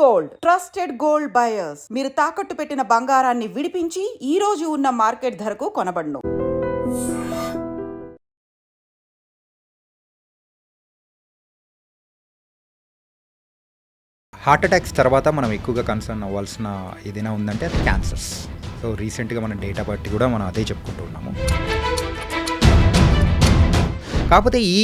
Gold trusted gold buyers. మీరు తాకట్టు పెట్టిన బంగారాన్ని విడిపించి ఈ రోజు ఉన్న మార్కెట్ ధరకు కొనబడును. హార్ట్ అటాక్స్ తర్వాత మనం ఎక్కువగా కన్సర్న్ అవ్వాల్సిన ఏదైనా ఉందంటే అది క్యాన్సర్స్. సో రీసెంట్గా మన డేటా బట్టి కూడా మనం అదే చెప్పుకుంటూ ఉన్నాము. కాకపోతే ఈ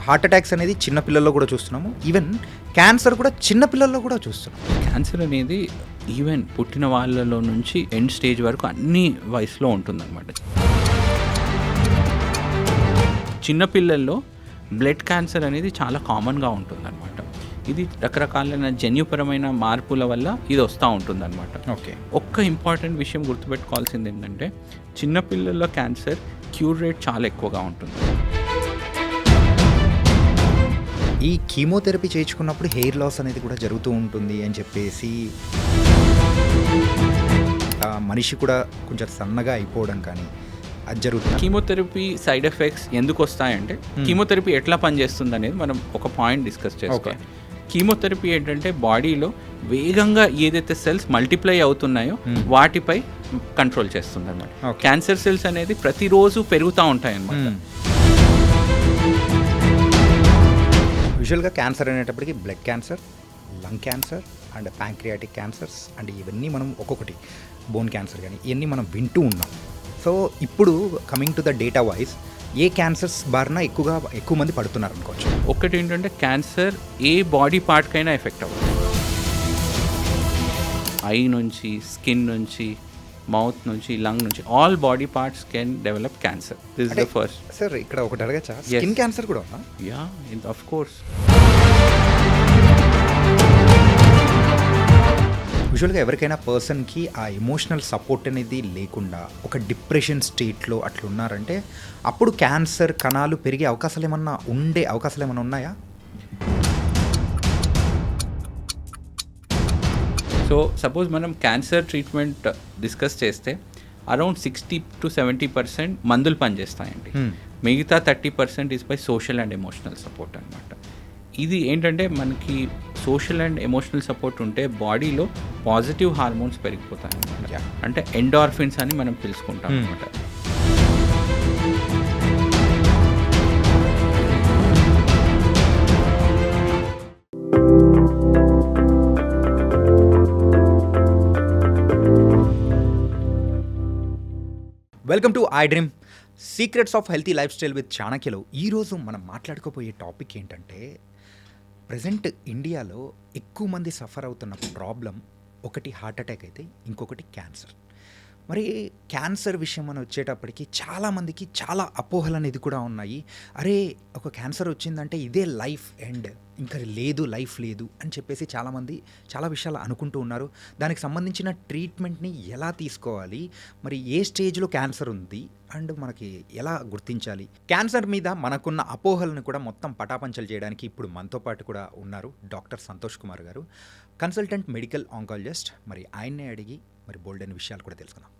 హార్ట్ అటాక్స్ అనేది చిన్నపిల్లల్లో కూడా చూస్తున్నాము. ఈవెన్ క్యాన్సర్ కూడా చిన్నపిల్లల్లో కూడా చూస్తున్నాము. క్యాన్సర్ అనేది ఈవెన్ పుట్టిన వాళ్ళలో నుంచి ఎండ్ స్టేజ్ వరకు అన్ని వయసులో ఉంటుందన్నమాట. చిన్నపిల్లల్లో బ్లడ్ క్యాన్సర్ అనేది చాలా కామన్గా ఉంటుందన్నమాట. ఇది రకరకాలైన జన్యుపరమైన మార్పుల వల్ల ఇది వస్తూ ఉంటుందన్నమాట. ఓకే, ఒక్క ఇంపార్టెంట్ విషయం గుర్తుపెట్టుకోవాల్సింది ఏంటంటే చిన్నపిల్లల్లో క్యాన్సర్ క్యూర్ రేట్ చాలా ఎక్కువగా ఉంటుంది. ఈ కీమోథెరపీ చేయించుకున్నప్పుడు హెయిర్ లాస్ అనేది కూడా జరుగుతూ ఉంటుంది అని చెప్పేసి మనిషి కూడా కొంచెం సన్నగా అయిపోవడం కానీ అది జరుగుతుంది. కీమోథెరపీ సైడ్ ఎఫెక్ట్స్ ఎందుకు వస్తాయంటే కీమోథెరపీ ఎట్లా పనిచేస్తుంది అనేది మనం ఒక పాయింట్ డిస్కస్ చేసుకోవాలి. కీమోథెరపీ ఏంటంటే బాడీలో వేగంగా ఏదైతే సెల్స్ మల్టిప్లై అవుతున్నాయో వాటిపై కంట్రోల్ చేస్తుంది అన్నమాట. క్యాన్సర్ సెల్స్ అనేది ప్రతిరోజు పెరుగుతూ ఉంటాయి అన్నమాట. యూజువల్గా క్యాన్సర్ అనేటప్పటికి blood cancer, lung cancer and pancreatic cancers and ఇవన్నీ మనం ఒక్కొక్కటి బోన్ క్యాన్సర్ కానీ ఇవన్నీ మనం వింటూ ఉన్నాం. సో ఇప్పుడు coming to the data wise ఏ క్యాన్సర్స్ బారిన ఎక్కువ మంది పడుతున్నారు అనుకోవచ్చు. ఒకటి ఏంటంటే క్యాన్సర్ ఏ బాడీ పార్ట్కైనా ఎఫెక్ట్ అవ్వదు. ఐ నుంచి, స్కిన్ నుంచి, మౌత్ నుంచి, లంగ్ నుంచి all body parts can develop cancer. This is the first. Sir ఇక్కడ ఒకటి అడగచ్చా, స్కిన్ క్యాన్సర్ కూడా ఉందా? Yeah, of course. యూజువల్గా ఎవరికైనా పర్సన్కి ఆ ఎమోషనల్ సపోర్ట్ అనేది లేకుండా ఒక డిప్రెషన్ స్టేట్లో అట్లా ఉన్నారంటే అప్పుడు క్యాన్సర్ కణాలు పెరిగే అవకాశాలు ఏమన్నా ఉన్నాయా? సో సపోజ్ మనం క్యాన్సర్ ట్రీట్మెంట్ డిస్కస్ చేస్తే అరౌండ్ 60-70% మందులు పనిచేస్తాయండి. మిగతా 30% is by social and emotional support అనమాట. ఇది ఏంటంటే మనకి సోషల్ అండ్ ఎమోషనల్ సపోర్ట్ ఉంటే బాడీలో పాజిటివ్ హార్మోన్స్ పెరిగిపోతాయి అనమాట. అంటే ఎండార్ఫిన్స్ అని మనం తెలుసుకుంటాం అనమాట. Welcome to I dream secrets of healthy life style with చాణక్యలో. ఈరోజు మనం మాట్లాడుకోబోయే టాపిక్ ఏంటంటే ప్రజెంట్ ఇండియాలో ఎక్కువ మంది సఫర్ అవుతున్న ప్రాబ్లం ఒకటి హార్ట్ అటాక్ అయితే ఇంకొకటి క్యాన్సర్. మరి క్యాన్సర్ విషయం అని వచ్చేటప్పటికి చాలామందికి చాలా అపోహలు అనేది కూడా ఉన్నాయి. అరే ఒక క్యాన్సర్ వచ్చిందంటే ఇదే లైఫ్ ఎండ్, ఇంకా లైఫ్ లేదు అని చెప్పేసి చాలామంది చాలా విషయాలు అనుకుంటూ ఉన్నారు. దానికి సంబంధించిన ట్రీట్మెంట్ని ఎలా తీసుకోవాలి, మరి ఏ స్టేజ్లో క్యాన్సర్ ఉంది అండ్ మనకి ఎలా గుర్తించాలి, క్యాన్సర్ మీద మనకున్న అపోహలను కూడా మొత్తం పటాపంచలు చేయడానికి ఇప్పుడు మనతో పాటు కూడా ఉన్నారు డాక్టర్ సంతోష్ కుమార్ గారు, కన్సల్టెంట్ మెడికల్ ఆంకాలజిస్ట్. మరి ఆయన్నే అడిగి మరి బోల్డ్ అయిన విషయాలు కూడా తెలుసుకుందాం.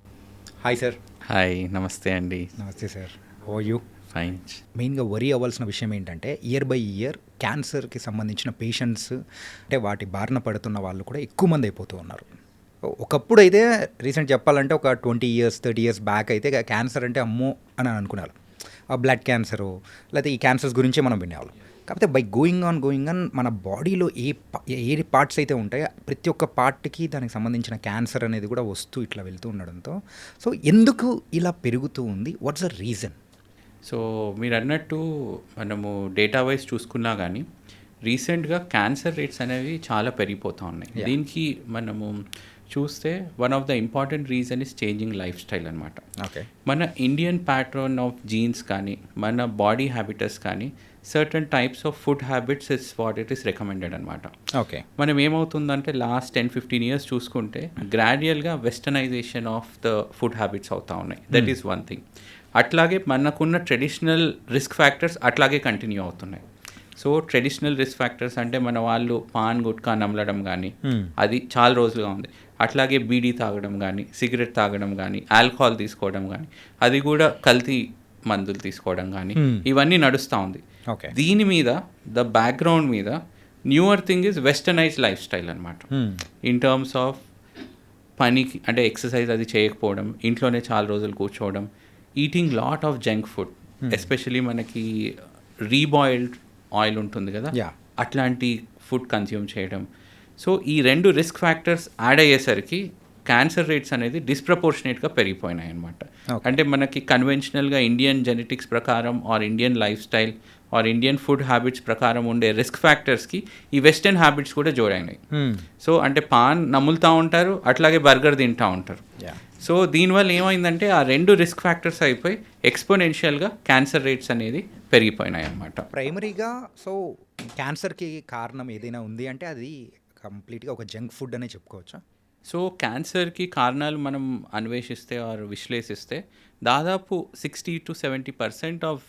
Hi sir. హాయ్, నమస్తే అండి. నమస్తే sir. How are you? Fine. మెయిన్గా వరీ అవ్వాల్సిన విషయం ఏంటంటే ఇయర్ బై ఇయర్ క్యాన్సర్కి సంబంధించిన పేషెంట్స్ అంటే వాటి బారిన పడుతున్న వాళ్ళు కూడా ఎక్కువ మంది అయిపోతూ ఉన్నారు. ఒకప్పుడు అయితే రీసెంట్ చెప్పాలంటే ఒక 20 years 30 years బ్యాక్ అయితే క్యాన్సర్ అంటే అమ్మో అని అనుకునేవాళ్ళు. ఆ బ్లడ్ క్యాన్సరు లేకపోతే ఈ క్యాన్సర్స్ గురించే మనం వినేవాళ్ళం. కాకపోతే బై గోయింగ్ ఆన్ మన బాడీలో ఏ పార్ట్స్ అయితే ఉంటాయో ప్రతి ఒక్క పార్ట్కి దానికి సంబంధించిన క్యాన్సర్ అనేది కూడా వస్తూ ఇట్లా వెళ్తూ ఉండడంతో సో ఎందుకు ఇలా పెరుగుతూ ఉంది, వాట్స్ ద రీజన్? సో మీరు అన్నట్టు మనము డేటా వైజ్ చూసుకున్నా కానీ రీసెంట్గా క్యాన్సర్ రేట్స్ అనేవి చాలా పెరిగిపోతూ ఉన్నాయి. దీనికి మనము చూస్తే one of the important reason is changing life style అనమాట. ఓకే, మన ఇండియన్ ప్యాటర్న్ ఆఫ్ జీన్స్ కానీ మన బాడీ హ్యాబిటస్ కానీ certain types of food habits is what it is recommended అనమాట. ఓకే, మనం ఏమవుతుందంటే లాస్ట్ 10-15 years చూసుకుంటే గ్రాడ్యువల్గా westernisation of the food habits అవుతూ ఉన్నాయి. That is one thing. అట్లాగే మనకున్న ట్రెడిషనల్ రిస్క్ ఫ్యాక్టర్స్ అట్లాగే కంటిన్యూ అవుతున్నాయి. సో ట్రెడిషనల్ రిస్క్ ఫ్యాక్టర్స్ అంటే మన వాళ్ళు పాన్ గుట్కా నమలడం కానీ అది చాలా రోజులుగా ఉంది. అట్లాగే బీడీ తాగడం కానీ, సిగరెట్ తాగడం కానీ, ఆల్కహాల్ తీసుకోవడం కానీ, అది కూడా కల్తీ మందులు తీసుకోవడం కానీ ఇవన్నీ నడుస్తూ ఉంది. దీని మీద ద బ్యాక్గ్రౌండ్ మీద newer thing is westernise life style అనమాట. ఇన్ టర్మ్స్ ఆఫ్ పనికి అంటే ఎక్సర్సైజ్ అది చేయకపోవడం, ఇంట్లోనే చాలా రోజులు కూర్చోవడం, eating lot of junk food, especially మనకి రీబాయిల్డ్ ఆయిల్ ఉంటుంది కదా, Yeah. అట్లాంటి ఫుడ్ కన్జ్యూమ్ చేయడం. సో ఈ 2 రిస్క్ ఫ్యాక్టర్స్ యాడ్ అయ్యేసరికి క్యాన్సర్ రేట్స్ అనేది డిస్ప్రపోర్షనేట్గా పెరిగిపోయినాయి అనమాట. Okay. అంటే మనకి కన్వెన్షనల్గా ఇండియన్ జెనెటిక్స్ ప్రకారం or Indian life style or Indian food habits ప్రకారం ఉండే రిస్క్ ఫ్యాక్టర్స్కి ఈ వెస్టర్న్ హ్యాబిట్స్ కూడా జోడైనాయి. సో అంటే పాన్ నములుతూ ఉంటారు, అట్లాగే బర్గర్ తింటూ ఉంటారు. సో దీనివల్ల ఏమైందంటే ఆ 2 రిస్క్ ఫ్యాక్టర్స్ అయిపోయి ఎక్స్పోనెన్షియల్గా క్యాన్సర్ రేట్స్ అనేది పెరిగిపోయినాయి అన్నమాట. ప్రైమరీగా సో క్యాన్సర్కి కారణం ఏదైనా ఉంది అంటే అది కంప్లీట్గా ఒక జంక్ ఫుడ్ అనే చెప్పుకోవచ్చా? సో క్యాన్సర్కి కారణాలు మనం అన్వేషిస్తే ఆర్ విశ్లేషిస్తే దాదాపు 60-70% ఆఫ్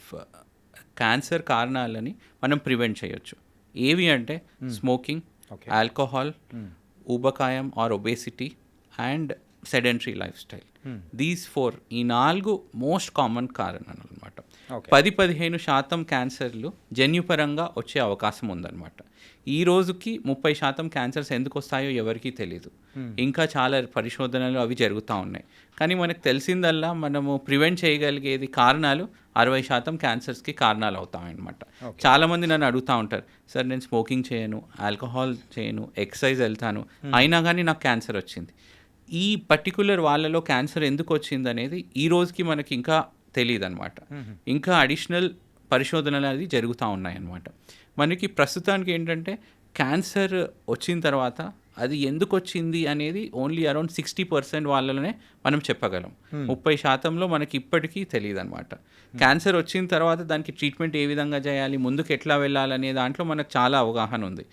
క్యాన్సర్ కారణాలని మనం ప్రివెంట్ చేయొచ్చు. ఏవి అంటే స్మోకింగ్, ఆల్కహాల్, ఊబకాయం or obesity and sedentary life style. These 4 ఈ 4 మోస్ట్ కామన్ కారణాలు అనమాట. 10-15% క్యాన్సర్లు జన్యుపరంగా వచ్చే అవకాశం ఉందన్నమాట. ఈ రోజుకి 30% క్యాన్సర్స్ ఎందుకు వస్తాయో ఎవరికీ తెలియదు. ఇంకా చాలా పరిశోధనలు అవి జరుగుతూ ఉన్నాయి. కానీ మనకు తెలిసిందల్లా మనము ప్రివెంట్ చేయగలిగేది కారణాలు 60% క్యాన్సర్స్కి కారణాలు అవుతాయన్నమాట. చాలామంది నన్ను అడుగుతూ ఉంటారు, సార్ నేను స్మోకింగ్ చేయను, ఆల్కహాల్ చేయను, ఎక్సర్సైజ్ వెళ్తాను, అయినా కానీ నాకు క్యాన్సర్ వచ్చింది. ఈ పర్టికులర్ వాళ్ళలో క్యాన్సర్ ఎందుకు వచ్చింది అనేది ఈ రోజుకి మనకి ఇంకా తెలియదు అనమాట. ఇంకా అడిషనల్ పరిశోధనలు అది జరుగుతూ ఉన్నాయన్నమాట. మనకి ప్రస్తుతానికి ఏంటంటే క్యాన్సర్ వచ్చిన తర్వాత అది ఎందుకు వచ్చింది అనేది ఓన్లీ అరౌండ్ 60% వాళ్ళలోనే మనం చెప్పగలం. 30%లో మనకి ఇప్పటికీ తెలియదు అనమాట. క్యాన్సర్ వచ్చిన తర్వాత దానికి ట్రీట్మెంట్ ఏ విధంగా చేయాలి, ముందుకు ఎట్లా వెళ్ళాలనే దాంట్లో మనకు చాలా అవగాహన ఉంది.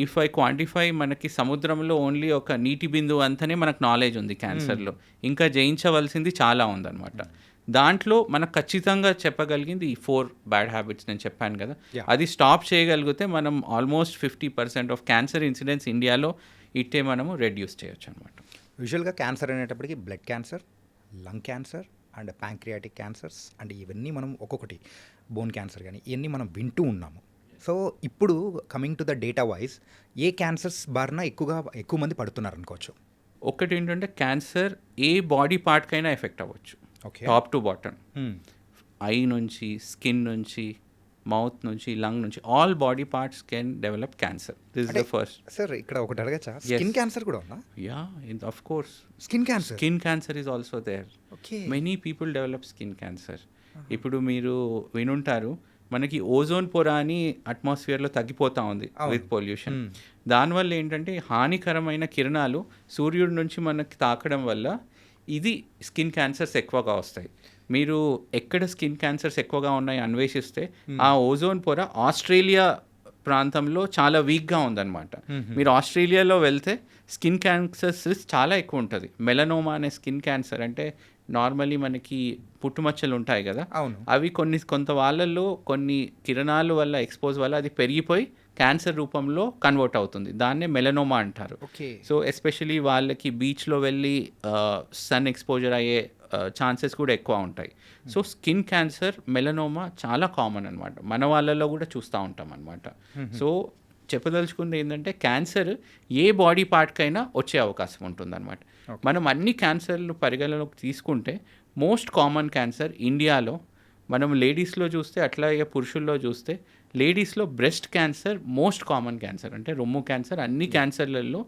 ఇఫ్ ఐ క్వాంటిఫై, మనకి సముద్రంలో ఓన్లీ ఒక నీటి బిందువు అంతనే మనకు నాలెడ్జ్ ఉంది క్యాన్సర్లో. ఇంకా జయించవలసింది చాలా ఉందన్నమాట. దాంట్లో మనకు ఖచ్చితంగా చెప్పగలిగింది ఈ 4 బ్యాడ్ హ్యాబిట్స్ నేను చెప్పాను కదా. అది స్టాప్ చేయగలిగితే మనం ఆల్మోస్ట్ 50% ఆఫ్ క్యాన్సర్ ఇన్సిడెన్స్ ఇండియాలో ఇట్టే మనము రెడ్యూస్ చేయొచ్చు అనమాట. యూజువల్గా క్యాన్సర్ అనేటప్పటికి blood cancer, lung cancer and pancreatic cancers and ఇవన్నీ మనం ఒక్కొక్కటి, బోన్ క్యాన్సర్ కానీ ఇవన్నీ మనం వింటూ ఉన్నాము. సో ఇప్పుడు coming to the data wise ఏ క్యాన్సర్స్ బారిన ఎక్కువ మంది పడుతున్నారు అనుకోవచ్చు? ఒకటి ఏంటంటే క్యాన్సర్ ఏ బాడీ పార్ట్కైనా ఎఫెక్ట్ అవ్వచ్చు, టాప్ టు బాటమ్. ఐ నుంచి, స్కిన్ నుంచి, మౌత్ నుంచి, లంగ్ నుంచి, all body parts can develop cancer. This is the first. Sir ఇక్కడ ఒకటి అడగచ్చా, స్కిన్ క్యాన్సర్ కూడా ఉందా? Yeah, of course. Skin cancer is also there. Many people develop skin cancer. ఇప్పుడు మీరు వినుంటారు, మనకి ఓజోన్ పొర అని అట్మాస్ఫియర్లో తగ్గిపోతూ ఉంది విత్ పొల్యూషన్. దానివల్ల ఏంటంటే హానికరమైన కిరణాలు సూర్యుడి నుంచి మనకి తాకడం వల్ల ఇది స్కిన్ క్యాన్సర్స్ ఎక్కువగా వస్తాయి. మీరు ఎక్కడ స్కిన్ క్యాన్సర్స్ ఎక్కువగా ఉన్నాయి అన్వేషిస్తే ఆ ఓజోన్ పొర ఆస్ట్రేలియా ప్రాంతంలో చాలా వీక్గా ఉందన్నమాట. మీరు ఆస్ట్రేలియాలో వెళ్తే స్కిన్ క్యాన్సర్స్ చాలా ఎక్కువ ఉంటుంది. మెలనోమా అనే స్కిన్ క్యాన్సర్ అంటే నార్మల్లీ మనకి పుట్టుమచ్చలు ఉంటాయి కదా, అవి కొంత వాళ్ళల్లో కొన్ని కిరణాల వల్ల ఎక్స్పోజ్ వల్ల అది పెరిగిపోయి క్యాన్సర్ రూపంలో కన్వర్ట్ అవుతుంది. దాన్నే మెలనోమా అంటారు. సో ఎస్పెషలీ వాళ్ళకి బీచ్లో వెళ్ళి సన్ ఎక్స్పోజర్ అయ్యే ఛాన్సెస్ కూడా ఎక్కువ ఉంటాయి. సో స్కిన్ క్యాన్సర్, మెలనోమా చాలా కామన్ అనమాట. మన వాళ్ళల్లో కూడా చూస్తూ ఉంటాం అనమాట. సో చెప్పదలుచుకుంది ఏంటంటే క్యాన్సర్ ఏ బాడీ పార్ట్కైనా వచ్చే అవకాశం ఉంటుందన్నమాట. మనం అన్ని క్యాన్సర్లు పరిగణలోకి తీసుకుంటే మోస్ట్ కామన్ క్యాన్సర్ ఇండియాలో మనం లేడీస్లో చూస్తే, అట్లాగే పురుషుల్లో చూస్తే, లేడీస్లో breast cancer most common cancer. అంటే రొమ్ము క్యాన్సర్ అన్ని క్యాన్సర్లలో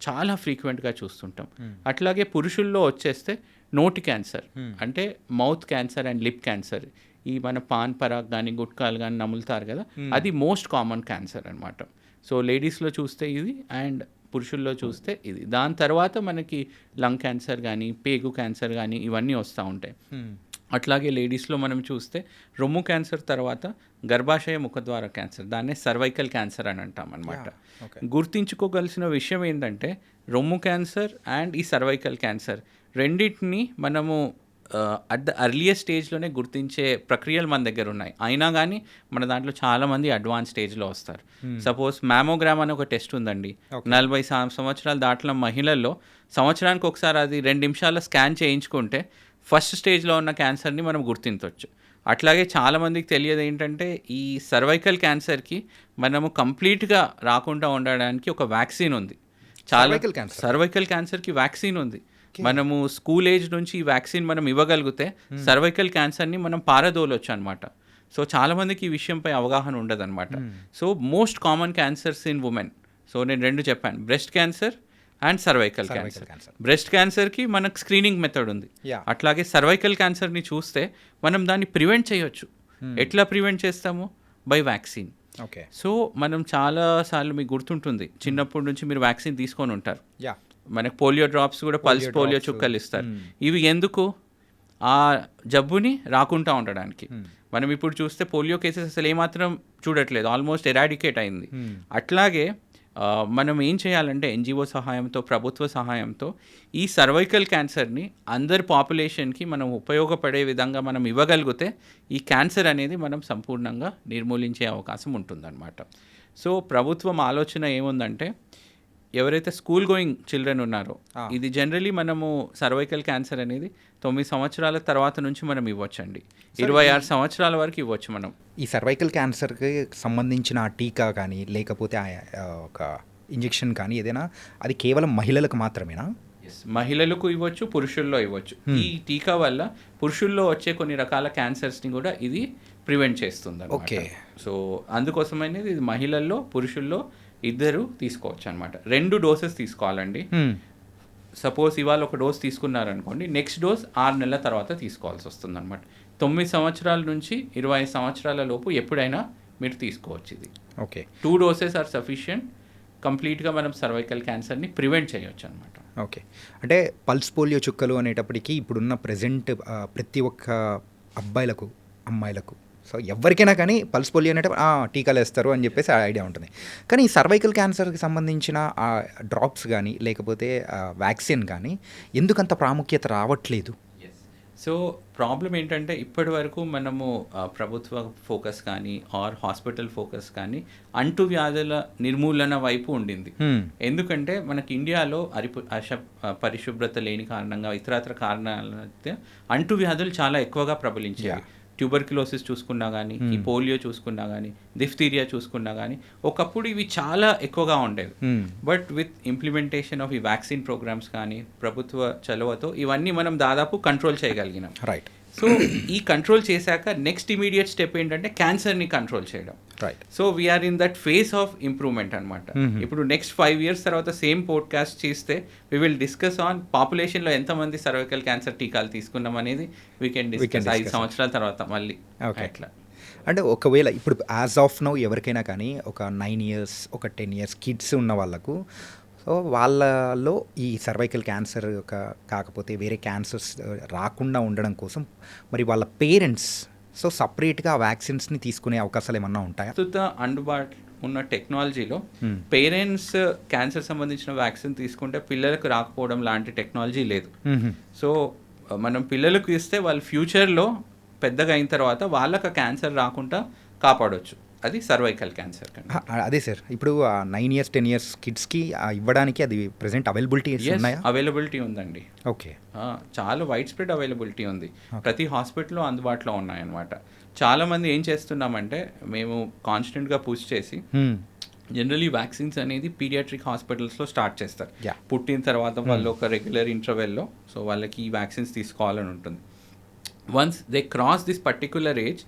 చాలా ఫ్రీక్వెంట్గా చూస్తుంటాం. అట్లాగే పురుషుల్లో వచ్చేస్తే నోటి క్యాన్సర్, అంటే mouth cancer and lip cancer, ఈ మన పాన్ పరాగ్ కానీ గుట్కాలు కానీ నములుతారు కదా, అది మోస్ట్ కామన్ క్యాన్సర్ అనమాట. సో లేడీస్లో చూస్తే ఇది అండ్ పురుషుల్లో చూస్తే ఇది. దాని తర్వాత మనకి లంగ్ క్యాన్సర్ కానీ పేగు క్యాన్సర్ కానీ ఇవన్నీ వస్తూ ఉంటాయి. అట్లాగే లేడీస్లో మనం చూస్తే రొమ్ము క్యాన్సర్ తర్వాత గర్భాశయ ముఖద్వార క్యాన్సర్, దాన్నే సర్వైకల్ క్యాన్సర్ అని అంటాం అనమాట. గుర్తించుకోగలిసిన విషయం ఏంటంటే రొమ్ము క్యాన్సర్ అండ్ ఈ సర్వైకల్ క్యాన్సర్ రెండింటిని మనము అట్ ద అర్లియర్ స్టేజ్లోనే గుర్తించే ప్రక్రియలు మన దగ్గర ఉన్నాయి. అయినా కానీ మన దాంట్లో చాలామంది అడ్వాన్స్ స్టేజ్లో వస్తారు. సపోజ్ మ్యామోగ్రామ్ అని ఒక టెస్ట్ ఉందండి. 40 సంవత్సరాలు దాటిన మహిళల్లో సంవత్సరానికి ఒకసారి అది 2 నిమిషాల స్కాన్ చేయించుకుంటే ఫస్ట్ స్టేజ్లో ఉన్న క్యాన్సర్ని మనం గుర్తించవచ్చు. అట్లాగే చాలామందికి తెలియదు ఏంటంటే ఈ సర్వైకల్ క్యాన్సర్కి మనము కంప్లీట్గా రాకుండా ఉండడానికి ఒక వ్యాక్సిన్ ఉంది. Cervical cancer? సర్వైకల్ క్యాన్సర్కి వ్యాక్సిన్ ఉంది. మనము స్కూల్ ఏజ్ నుంచి ఈ వ్యాక్సిన్ మనం ఇవ్వగలిగితే సర్వైకల్ క్యాన్సర్ని మనం పారదోలొచ్చు అనమాట. సో చాలామందికి ఈ విషయంపై అవగాహన ఉండదన్నమాట. So most common cancers in women, so నేను 2 చెప్పాను, breast cancer and cervical cancer. Breast క్యాన్సర్కి మనకు స్క్రీనింగ్ మెథడ్ ఉంది. అట్లాగే సర్వైకల్ క్యాన్సర్ని చూస్తే మనం దాన్ని ప్రివెంట్ చేయొచ్చు. ఎట్లా ప్రివెంట్ చేస్తాము? By vaccine. ఓకే. సో మనం చాలాసార్లు మీకు గుర్తుంటుంది, చిన్నప్పటి నుంచి మీరు వ్యాక్సిన్ తీసుకొని ఉంటారు. మనకు పోలియో డ్రాప్స్ కూడా, పల్స్ పోలియో చుక్కలు ఇస్తారు. ఇవి ఎందుకు? ఆ జబ్బుని రాకుండా ఉండడానికి. మనం ఇప్పుడు చూస్తే పోలియో కేసెస్ అసలు ఏమాత్రం చూడట్లేదు, ఆల్మోస్ట్ ఎరాడికేట్ అయింది. అట్లాగే మనం ఏం చేయాలంటే ఎన్జిఓ సహాయంతో, ప్రభుత్వ సహాయంతో ఈ సర్వైకల్ క్యాన్సర్ని అందరి పాపులేషన్కి మనం ఉపయోగపడే విధంగా మనం ఇవ్వగలిగితే ఈ క్యాన్సర్ అనేది మనం సంపూర్ణంగా నిర్మూలించే అవకాశం ఉంటుందన్నమాట. సో ప్రభుత్వం ఆలోచన ఏముందంటే ఎవరైతే స్కూల్ గోయింగ్ చిల్డ్రన్ ఉన్నారో, ఇది జనరలీ మనము సర్వైకల్ క్యాన్సర్ అనేది 9 సంవత్సరాల తర్వాత నుంచి మనం ఇవ్వచ్చండి. 26 సంవత్సరాల వరకు ఇవ్వచ్చు మనం. ఈ సర్వైకల్ క్యాన్సర్కి సంబంధించిన టీకా కానీ లేకపోతే ఒక ఇంజెక్షన్ కానీ ఏదైనా, అది కేవలం మహిళలకు మాత్రమేనా? మహిళలకు ఇవ్వచ్చు, పురుషుల్లో ఇవ్వచ్చు. ఈ టీకా వల్ల పురుషుల్లో వచ్చే కొన్ని రకాల క్యాన్సర్స్ని కూడా ఇది ప్రివెంట్ చేస్తుంది. ఓకే. సో అందుకోసమైనది ఇది మహిళల్లో, పురుషుల్లో ఇద్దరు తీసుకోవచ్చు అనమాట. 2 డోసెస్ తీసుకోవాలండి. సపోజ్ ఇవాళ ఒక డోస్ తీసుకున్నారనుకోండి, నెక్స్ట్ డోస్ 6 నెలల తర్వాత తీసుకోవాల్సి వస్తుంది అనమాట. 9 సంవత్సరాల నుంచి 25 సంవత్సరాల లోపు ఎప్పుడైనా మీరు తీసుకోవచ్చు ఇది. ఓకే. 2 doses are sufficient. కంప్లీట్గా మనం సర్వైకల్ క్యాన్సర్ని ప్రివెంట్ చేయొచ్చు అనమాట. ఓకే. అంటే పల్స్ పోలియో చుక్కలు అనేటప్పటికీ ఇప్పుడున్న ప్రజెంట్ ప్రతి ఒక్క అబ్బాయిలకు, అమ్మాయిలకు, సో ఎవరికైనా కానీ పల్స్ పోలియో అనేట టీకాలు వేస్తారు అని చెప్పేసి ఆ ఐడియా ఉంటుంది. కానీ ఈ సర్వైకల్ క్యాన్సర్కి సంబంధించిన ఆ డ్రాప్స్ కానీ లేకపోతే వ్యాక్సిన్ కానీ ఎందుకంత ప్రాముఖ్యత రావట్లేదు? సో ప్రాబ్లం ఏంటంటే ఇప్పటి వరకు మనము ప్రభుత్వ ఫోకస్ కానీ ఆర్ హాస్పిటల్ ఫోకస్ కానీ అంటువ్యాధుల నిర్మూలన వైపు ఉండింది. ఎందుకంటే మనకి ఇండియాలో పరిశుభ్రత లేని కారణంగా, ఇతరత్ర కారణాలైతే అంటువ్యాధులు చాలా ఎక్కువగా ప్రబలించాయి. ట్యూబర్క్యులోసిస్ చూసుకున్నా కానీ, ఈ పోలియో చూసుకున్నా కానీ, డిఫ్తీరియా చూసుకున్నా కానీ ఒకప్పుడు ఇవి చాలా ఎక్కువగా ఉండేవి. బట్ విత్ ఇంప్లిమెంటేషన్ ఆఫ్ ఈ వ్యాక్సిన్ ప్రోగ్రామ్స్ కానీ ప్రభుత్వ చొరవతో ఇవన్నీ మనం దాదాపు కంట్రోల్ చేయగలిగినాం. రైట్. సో ఈ కంట్రోల్ చేశాక నెక్స్ట్ ఇమీడియట్ స్టెప్ ఏంటంటే క్యాన్సర్ని కంట్రోల్ చేయడం. Right. So we are in that phase of improvement అనమాట. ఇప్పుడు నెక్స్ట్ 5 years తర్వాత సేమ్ పోడ్కాస్ట్ చేస్తే వి విల్ డిస్కస్ ఆన్ పాపులేషన్లో ఎంతమంది సర్వైకల్ క్యాన్సర్ టీకాలు తీసుకున్నాం అనేది వీ కెన్ డిస్కస్ 5 సంవత్సరాల తర్వాత మళ్ళీ. అట్లా అంటే ఒకవేళ ఇప్పుడు యాజ్ ఆఫ్ నౌ ఎవరికైనా కానీ ఒక 9 years, ఒక 10 years కిడ్స్ ఉన్న వాళ్ళకు, సో వాళ్ళలో ఈ సర్వైకల్ క్యాన్సర్ కాకపోతే వేరే క్యాన్సర్స్ రాకుండా ఉండడం కోసం మరి వాళ్ళ పేరెంట్స్ సో సపరేట్గా వ్యాక్సిన్స్ని తీసుకునే అవకాశాలు ఏమన్నా ఉంటాయా? ప్రస్తుత అందుబాటులో ఉన్న టెక్నాలజీలో పేరెంట్స్ క్యాన్సర్ సంబంధించిన వ్యాక్సిన్ తీసుకుంటే పిల్లలకు రాకపోవడం లాంటి టెక్నాలజీ లేదు. సో మనం పిల్లలకు ఇస్తే వాళ్ళ ఫ్యూచర్లో పెద్దగా అయిన తర్వాత వాళ్ళకి క్యాన్సర్ రాకుండా కాపాడవచ్చు. అది సర్వైకల్ క్యాన్సర్. అదే సార్, ఇప్పుడు 9 years 10 years కిడ్స్కి ఇవ్వడానికి అది ప్రెసెంట్ అవైలబిలిటీ ఉన్నాయా? అవైలబిలిటీ ఉందండి. ఓకే. చాలా వైడ్ స్ప్రెడ్ అవైలబిలిటీ ఉంది. ప్రతి హాస్పిటల్లో అందుబాటులో ఉన్నాయన్నమాట. చాలామంది ఏం చేస్తున్నామంటే మేము కాన్స్టెంట్గా పుష్ చేసి జనరలీ వ్యాక్సిన్స్ అనేది పీడియాట్రిక్ హాస్పిటల్స్లో స్టార్ట్ చేస్తారు. పుట్టిన తర్వాత వాళ్ళు ఒక రెగ్యులర్ ఇంటర్వెల్లో సో వాళ్ళకి ఈ వ్యాక్సిన్స్ తీసుకోవాలని ఉంటుంది. Once they cross this particular age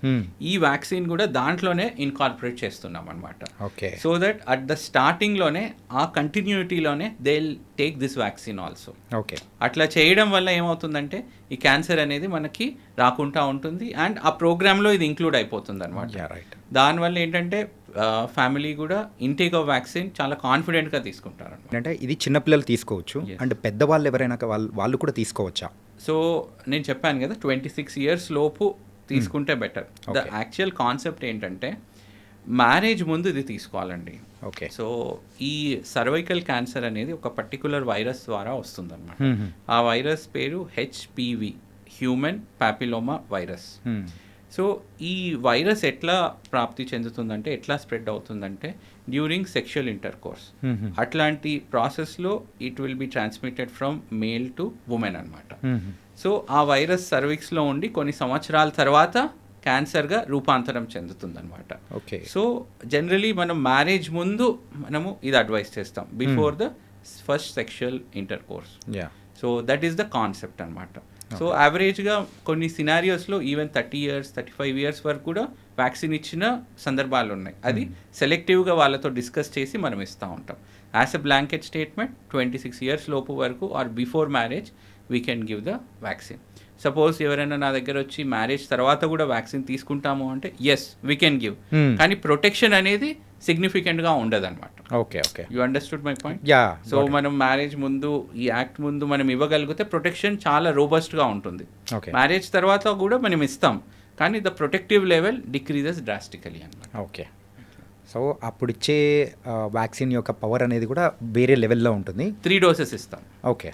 ఈ వ్యాక్సిన్ కూడా దాంట్లోనే ఇన్కార్పొరేట్ చేస్తున్నాం అనమాట. Okay. So that at the స్టార్టింగ్లోనే ఆ కంటిన్యూటీలోనే they take this vaccine also. Okay. అట్లా చేయడం వల్ల ఏమవుతుందంటే ఈ క్యాన్సర్ అనేది మనకి రాకుండా ఉంటుంది అండ్ ఆ ప్రోగ్రాంలో ఇది ఇంక్లూడ్ అయిపోతుంది అనమాట. దానివల్ల ఏంటంటే ఫ్యామిలీ కూడా ఇంటేక్ ఆఫ్ వ్యాక్సిన్ చాలా కాన్ఫిడెంట్గా తీసుకుంటారు. అంటే ఇది చిన్నపిల్లలు తీసుకోవచ్చు అండ్ పెద్దవాళ్ళు ఎవరైనా వాళ్ళు కూడా తీసుకోవచ్చా? సో నేను చెప్పాను కదా 26 years లోపు తీసుకుంటే బెటర్. ద యాక్చువల్ కాన్సెప్ట్ ఏంటంటే మ్యారేజ్ ముందు ఇది తీసుకోవాలండి. ఓకే. సో ఈ సర్వైకల్ క్యాన్సర్ అనేది ఒక పర్టికులర్ వైరస్ ద్వారా వస్తుందన్నమాట. ఆ వైరస్ పేరు HPV, human papilloma virus. So ఈ వైరస్ ఎట్లా ప్రాప్తి చెందుతుందంటే, ఎట్లా స్ప్రెడ్ అవుతుందంటే డ్యూరింగ్ సెక్షువల్ ఇంటర్కోర్స్. అట్లాంటి ప్రాసెస్లో it will be transmitted from male to women అనమాట. సో ఆ వైరస్ సర్విక్స్లో ఉండి కొన్ని సంవత్సరాల తర్వాత క్యాన్సర్గా రూపాంతరం చెందుతుందన్నమాట. ఓకే. సో జనరలీ మనం మ్యారేజ్ ముందు మనము ఇది అడ్వైస్ చేస్తాం, before the first sexual inter course. So that is the concept అనమాట. సో యావరేజ్గా కొన్ని సినారియోస్లో ఈవెన్ 30 years 35 years వరకు కూడా వ్యాక్సిన్ ఇచ్చిన సందర్భాలు ఉన్నాయి. అది సెలెక్టివ్గా వాళ్ళతో డిస్కస్ చేసి మనం ఇస్తూ ఉంటాం. As a blanket statement 26 years లోపు వరకు are before marriage we can give the vaccine. Suppose ఎవరైనా నా దగ్గర వచ్చి మ్యారేజ్ తర్వాత కూడా వ్యాక్సిన్ తీసుకుంటాము అంటే ఎస్ వీ కెన్ గివ్, కానీ ప్రొటెక్షన్ అనేది సిగ్నిఫికెంట్గా ఉండదు అనమాట. Okay okay, you understood my point. Yeah. So మనం మ్యారేజ్ ముందు ఈ యాక్ట్ ముందు మనం ఇవ్వగలిగితే ప్రొటెక్షన్ చాలా రోబస్ట్గా ఉంటుంది. ఓకే. మ్యారేజ్ తర్వాత కూడా మనం ఇస్తాం, కానీ the protective level decreases drastically అనమాట. ఓకే. సో అప్పుడు ఇచ్చే వ్యాక్సిన్ యొక్క పవర్ అనేది కూడా వేరే లెవెల్లో ఉంటుంది. 3 doses ఇస్తాం. ఓకే.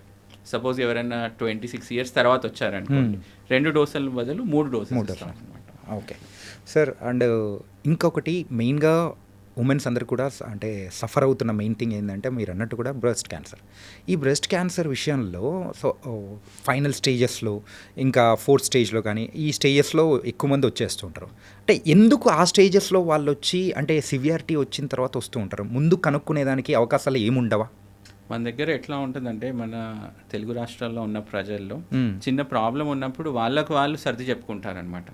సపోజ్ ఎవరైనా 26 years తర్వాత వచ్చారనుకోండి, 2 డోసుల బదులు 3 doses ఇస్తాం అనమాట. Okay sir. అండ్ ఇంకొకటి మెయిన్గా ఉమెన్స్ అందరు కూడా అంటే సఫర్ అవుతున్న మెయిన్ థింగ్ ఏంటంటే మీరు అన్నట్టు కూడా బ్రెస్ట్ క్యాన్సర్. ఈ బ్రెస్ట్ క్యాన్సర్ విషయంలో సో ఫైనల్ స్టేజెస్లో ఇంకా 4th stage కానీ ఈ స్టేజెస్లో ఎక్కువ మంది వచ్చేస్తుంటారు. అంటే ఎందుకు ఆ స్టేజెస్లో వాళ్ళు వచ్చి అంటే సివియారిటీ వచ్చిన తర్వాత వస్తూ ఉంటారు? ముందు కనుక్కునేదానికి అవకాశాలు ఏముండవా? మన దగ్గర ఎట్లా ఉంటుందంటే మన తెలుగు రాష్ట్రాల్లో ఉన్న ప్రజల్లో చిన్న ప్రాబ్లం ఉన్నప్పుడు వాళ్ళకు వాళ్ళు సర్ది చెప్పుకుంటారనమాట.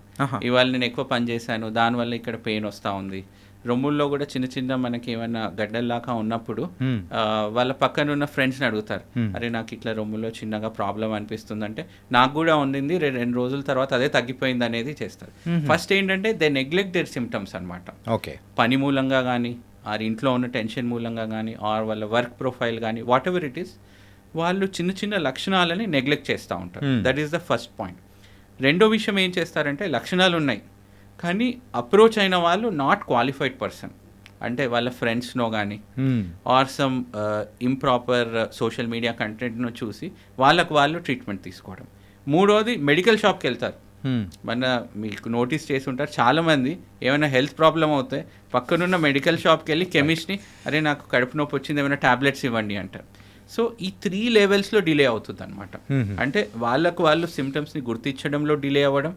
ఇవాళ నేను ఎక్కువ పని చేశాను, దానివల్ల ఇక్కడ పెయిన్ వస్తూ ఉంది. రొమ్ముల్లో కూడా చిన్న చిన్న మనకి ఏమైనా గడ్డల్లాగా ఉన్నప్పుడు వాళ్ళ పక్కన ఉన్న ఫ్రెండ్స్ని అడుగుతారు, అరే నాకు ఇట్లా రొమ్ములో చిన్నగా ప్రాబ్లం అనిపిస్తుంది అంటే, నాకు కూడా ఉండింది 2 రోజుల తర్వాత అదే తగ్గిపోయింది అనేది చేస్తారు. ఫస్ట్ ఏంటంటే దే నెగ్లెక్ట్ దేర్ సిమ్టమ్స్ అనమాట. ఓకే. పని మూలంగా కానీ ఆర్ ఇంట్లో ఉన్న టెన్షన్ మూలంగా కానీ ఆర్ వాళ్ళ వర్క్ ప్రొఫైల్ కానీ వాట్ ఎవర్ ఇట్ ఈస్, వాళ్ళు చిన్న చిన్న లక్షణాలని నెగ్లెక్ట్ చేస్తూ ఉంటారు. That is the first point. రెండో విషయం ఏం చేస్తారంటే, లక్షణాలు ఉన్నాయి కానీ అప్రోచ్ అయిన వాళ్ళు నాట్ క్వాలిఫైడ్ పర్సన్, అంటే వాళ్ళ ఫ్రెండ్స్నో కానీ or some improper social media కంటెంట్ను చూసి వాళ్ళకు వాళ్ళు ట్రీట్మెంట్ తీసుకోవడం. మూడోది మెడికల్ షాప్కి వెళ్తారు. మన మీకు నోటీస్ చేసి ఉంటారు చాలామంది, ఏమైనా హెల్త్ ప్రాబ్లం అవుతే పక్కనున్న మెడికల్ షాప్కి వెళ్ళి కెమిస్ట్ని, అరే నాకు కడుపు నొప్పి వచ్చింది ఏమైనా ట్యాబ్లెట్స్ ఇవ్వండి అంటారు. సో ఈ 3 levelsలో డిలే అవుతుంది అనమాట. అంటే వాళ్ళకు వాళ్ళు సిమ్టమ్స్ని గుర్తించడంలో డిలే అవ్వడం,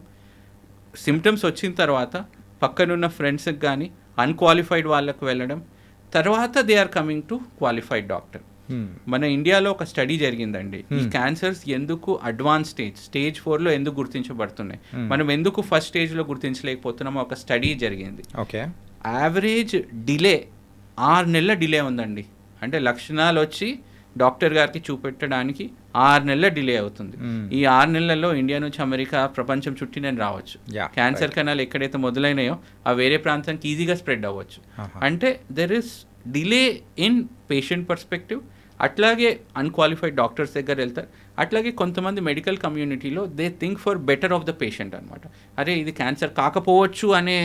సిమ్టమ్స్ వచ్చిన తర్వాత పక్కనున్న ఫ్రెండ్స్కి కానీ అన్క్వాలిఫైడ్ వాళ్ళకు వెళ్ళడం, తర్వాత they are coming to qualified doctor. మన ఇండియాలో ఒక స్టడీ జరిగిందండి, ఈ క్యాన్సర్స్ ఎందుకు అడ్వాన్స్ స్టేజ్ 4లో ఎందుకు గుర్తించబడుతున్నాయి, మనం ఎందుకు ఫస్ట్ స్టేజ్లో గుర్తించలేకపోతున్నామో ఒక స్టడీ జరిగింది. ఓకే. యావరేజ్ డిలే 6 నెలల డిలే ఉందండి. అంటే లక్షణాలు వచ్చి డాక్టర్ గారికి చూపెట్టడానికి 6 నెలల డిలే అవుతుంది. ఈ 6 నెలల్లో ఇండియా నుంచి అమెరికా ప్రపంచం చుట్టి నేను రావచ్చు. క్యాన్సర్ కణాలు ఎక్కడైతే మొదలైనాయో ఆ వేరే ప్రాంతానికి ఈజీగా స్ప్రెడ్ అవ్వచ్చు. అంటే there is delay in patient perspective. అట్లాగే అన్క్వాలిఫైడ్ డాక్టర్స్ దగ్గర వెళ్తారు. అట్లాగే కొంతమంది మెడికల్ కమ్యూనిటీలో they think for better of the patient అనమాట. అరే ఇది క్యాన్సర్ కాకపోవచ్చు అనే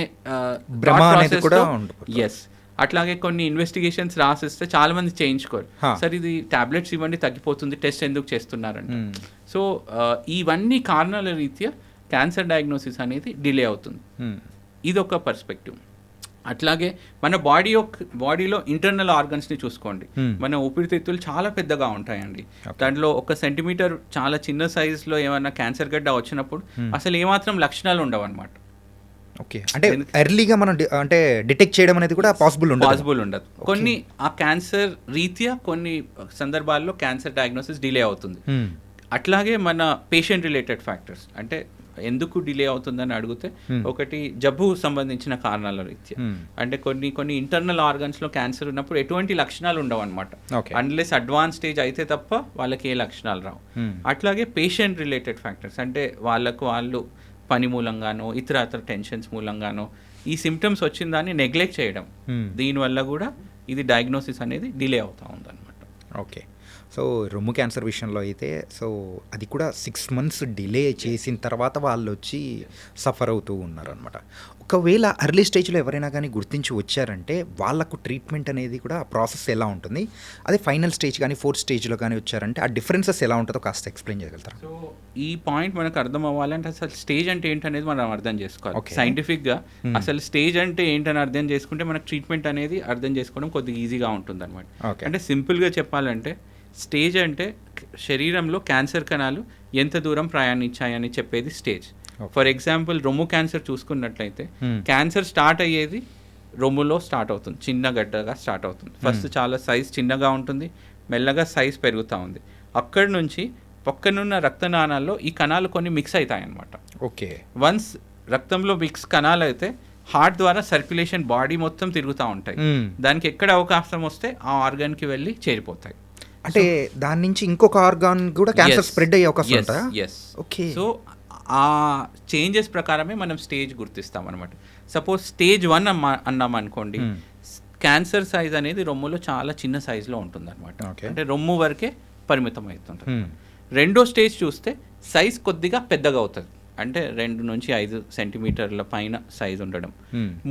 ఎస్. అట్లాగే కొన్ని ఇన్వెస్టిగేషన్స్ రాసిస్తే చాలా మంది చేయించుకోరు, సార్ ఇది టాబ్లెట్స్ ఇవ్వండి తగ్గిపోతుంది, టెస్ట్ ఎందుకు చేస్తున్నారంట. సో ఇవన్నీ కారణాల రీత్యా క్యాన్సర్ డయాగ్నోసిస్ అనేది డిలే అవుతుంది. ఇదొక పర్స్పెక్టివ్. అట్లాగే మన బాడీలో ఇంటర్నల్ ఆర్గన్స్ని చూసుకోండి. మన ఊపిరితిత్తులు చాలా పెద్దగా ఉంటాయండి. దాంట్లో 1 సెంటీమీటర్ చాలా చిన్న సైజులో ఏమైనా క్యాన్సర్ గడ్డ వచ్చినప్పుడు అసలు ఏమాత్రం లక్షణాలు ఉండవు అనమాట. ఓకే. అంటే ఎర్లీగా మనం అంటే డిటెక్ట్ చేయడం అనేది కూడా పాసిబుల్ ఉండదు. కొన్ని ఆ క్యాన్సర్ రీత్యా కొన్ని సందర్భాల్లో క్యాన్సర్ డయాగ్నోసిస్ డిలే అవుతుంది. అట్లాగే మన పేషెంట్ రిలేటెడ్ ఫ్యాక్టర్స్, అంటే ఎందుకు డిలే అవుతుందని అడిగితే ఒకటి జబ్బు సంబంధించిన కారణాల రీత్యా, అంటే కొన్ని ఇంటర్నల్ ఆర్గన్స్లో క్యాన్సర్ ఉన్నప్పుడు ఎటువంటి లక్షణాలు ఉండవు అనమాట. అన్లెస్ అడ్వాన్స్ స్టేజ్ అయితే తప్ప వాళ్ళకి ఏ లక్షణాలు రావు. అట్లాగే పేషెంట్ రిలేటెడ్ ఫ్యాక్టర్స్, అంటే వాళ్ళు పని మూలంగానో ఇతర టెన్షన్స్ మూలంగానో ఈ సిమ్టమ్స్ వచ్చిన దాన్ని నెగ్లెక్ట్ చేయడం, దీనివల్ల కూడా ఇది డయాగ్నోసిస్ అనేది డిలే అవుతూ ఉందన్నమాట. ఓకే. సో రొమ్ము క్యాన్సర్ విషయంలో అయితే సో అది కూడా 6 months డిలే చేసిన తర్వాత వాళ్ళు వచ్చి సఫర్ అవుతూ ఉన్నారనమాట. ఒకవేళ అర్లీ స్టేజ్లో ఎవరైనా కానీ గుర్తించి వచ్చారంటే వాళ్ళకు ట్రీట్మెంట్ అనేది కూడా ప్రాసెస్ ఎలా ఉంటుంది, అదే ఫైనల్ స్టేజ్ కానీ 4th stage కానీ వచ్చారంటే ఆ డిఫరెన్సెస్ ఎలా ఉంటుందో కాస్త ఎక్స్ప్లెయిన్ చేయగలుగుతారా? సో ఈ పాయింట్ మనకు అర్థం అవ్వాలంటే అసలు స్టేజ్ అంటే ఏంటనేది మనం అర్థం చేసుకోవాలి. సైంటిఫిక్గా అసలు స్టేజ్ అంటే ఏంటని అర్థం చేసుకుంటే మనకు ట్రీట్మెంట్ అనేది అర్థం చేసుకోవడం కొద్దిగా ఈజీగా ఉంటుంది అనమాట. అంటే సింపుల్గా చెప్పాలంటే స్టేజ్ అంటే శరీరంలో క్యాన్సర్ కణాలు ఎంత దూరం ప్రయాణించాయని చెప్పేది స్టేజ్. ఫర్ ఎగ్జాంపుల్ రొమ్ము క్యాన్సర్ చూసుకున్నట్లయితే Hmm. క్యాన్సర్ స్టార్ట్ అయ్యేది రొమ్ములో స్టార్ట్ అవుతుంది, చిన్న గడ్డగా స్టార్ట్ అవుతుంది. ఫస్ట్ చాలా సైజ్ చిన్నగా ఉంటుంది, మెల్లగా సైజ్ పెరుగుతూ ఉంది. అక్కడి నుంచి పక్కనున్న రక్తనాళాల్లో ఈ కణాలు కొన్ని మిక్స్ అవుతాయి అన్నమాట. ఓకే. వన్స్ రక్తంలో మిక్స్ కణాలు అయితే హార్ట్ ద్వారా సర్క్యులేషన్ బాడీ మొత్తం తిరుగుతూ ఉంటాయి. దానికి ఎక్కడ అవకాశం వస్తే ఆ ఆర్గాన్కి వెళ్ళి చేరిపోతాయి. అంటే దాని నుంచి ఇంకొక ఆర్గాన్ కూడా క్యాన్సర్ స్ప్రెడ్ అయ్యే అవకాశం ఉంటుందా? ఎస్. ఓకే. సో ఆ చేంజెస్ ప్రకారమే మనం స్టేజ్ గుర్తిస్తాం అనమాట. సపోజ్ స్టేజ్ 1 అన్నాం అనుకోండి, క్యాన్సర్ సైజ్ అనేది రొమ్ములో చాలా చిన్న సైజులో ఉంటుంది అనమాట. Okay. అంటే రొమ్ము వరకే పరిమితం అవుతుంది. రెండో స్టేజ్ చూస్తే సైజ్ కొద్దిగా పెద్దగా అవుతుంది, అంటే 2 నుంచి 5 సెంటీమీటర్ల పైన సైజ్ ఉండడం.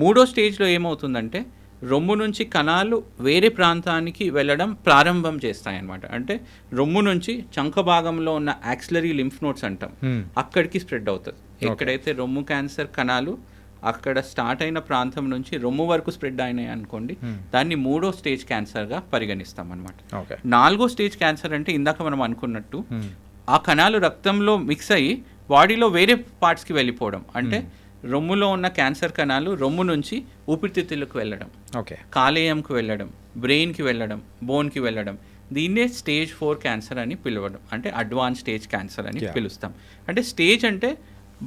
మూడో స్టేజ్లో ఏమవుతుందంటే రొమ్ము నుంచి కణాలు వేరే ప్రాంతానికి వెళ్ళడం ప్రారంభం చేస్తాయన్నమాట. అంటే రొమ్ము నుంచి చంక భాగంలో ఉన్న యాక్సిలరీ లింఫ్ నోడ్స్ అంటాం, అక్కడికి స్ప్రెడ్ అవుతుంది. ఎక్కడైతే రొమ్ము క్యాన్సర్ కణాలు అక్కడ స్టార్ట్ అయిన ప్రాంతం నుంచి రొమ్ము వరకు స్ప్రెడ్ అయినాయి అనుకోండి, దాన్ని మూడో స్టేజ్ క్యాన్సర్గా పరిగణిస్తాం అనమాట. ఓకే. నాలుగో స్టేజ్ క్యాన్సర్ అంటే ఇందాక మనం అనుకున్నట్టు ఆ కణాలు రక్తంలో మిక్స్ అయ్యి బాడీలో వేరే పార్ట్స్కి వెళ్ళిపోవడం. అంటే రొమ్ములో ఉన్న క్యాన్సర్ కణాలు రొమ్ము నుంచి ఊపిరితిత్తులకు వెళ్ళడం, ఓకే, కాలేయంకి వెళ్ళడం, బ్రెయిన్కి వెళ్ళడం, బోన్కి వెళ్ళడం. దీన్నే స్టేజ్ 4 క్యాన్సర్ అని పిలవడం, అంటే అడ్వాన్స్ స్టేజ్ క్యాన్సర్ అని పిలుస్తాం. అంటే స్టేజ్ అంటే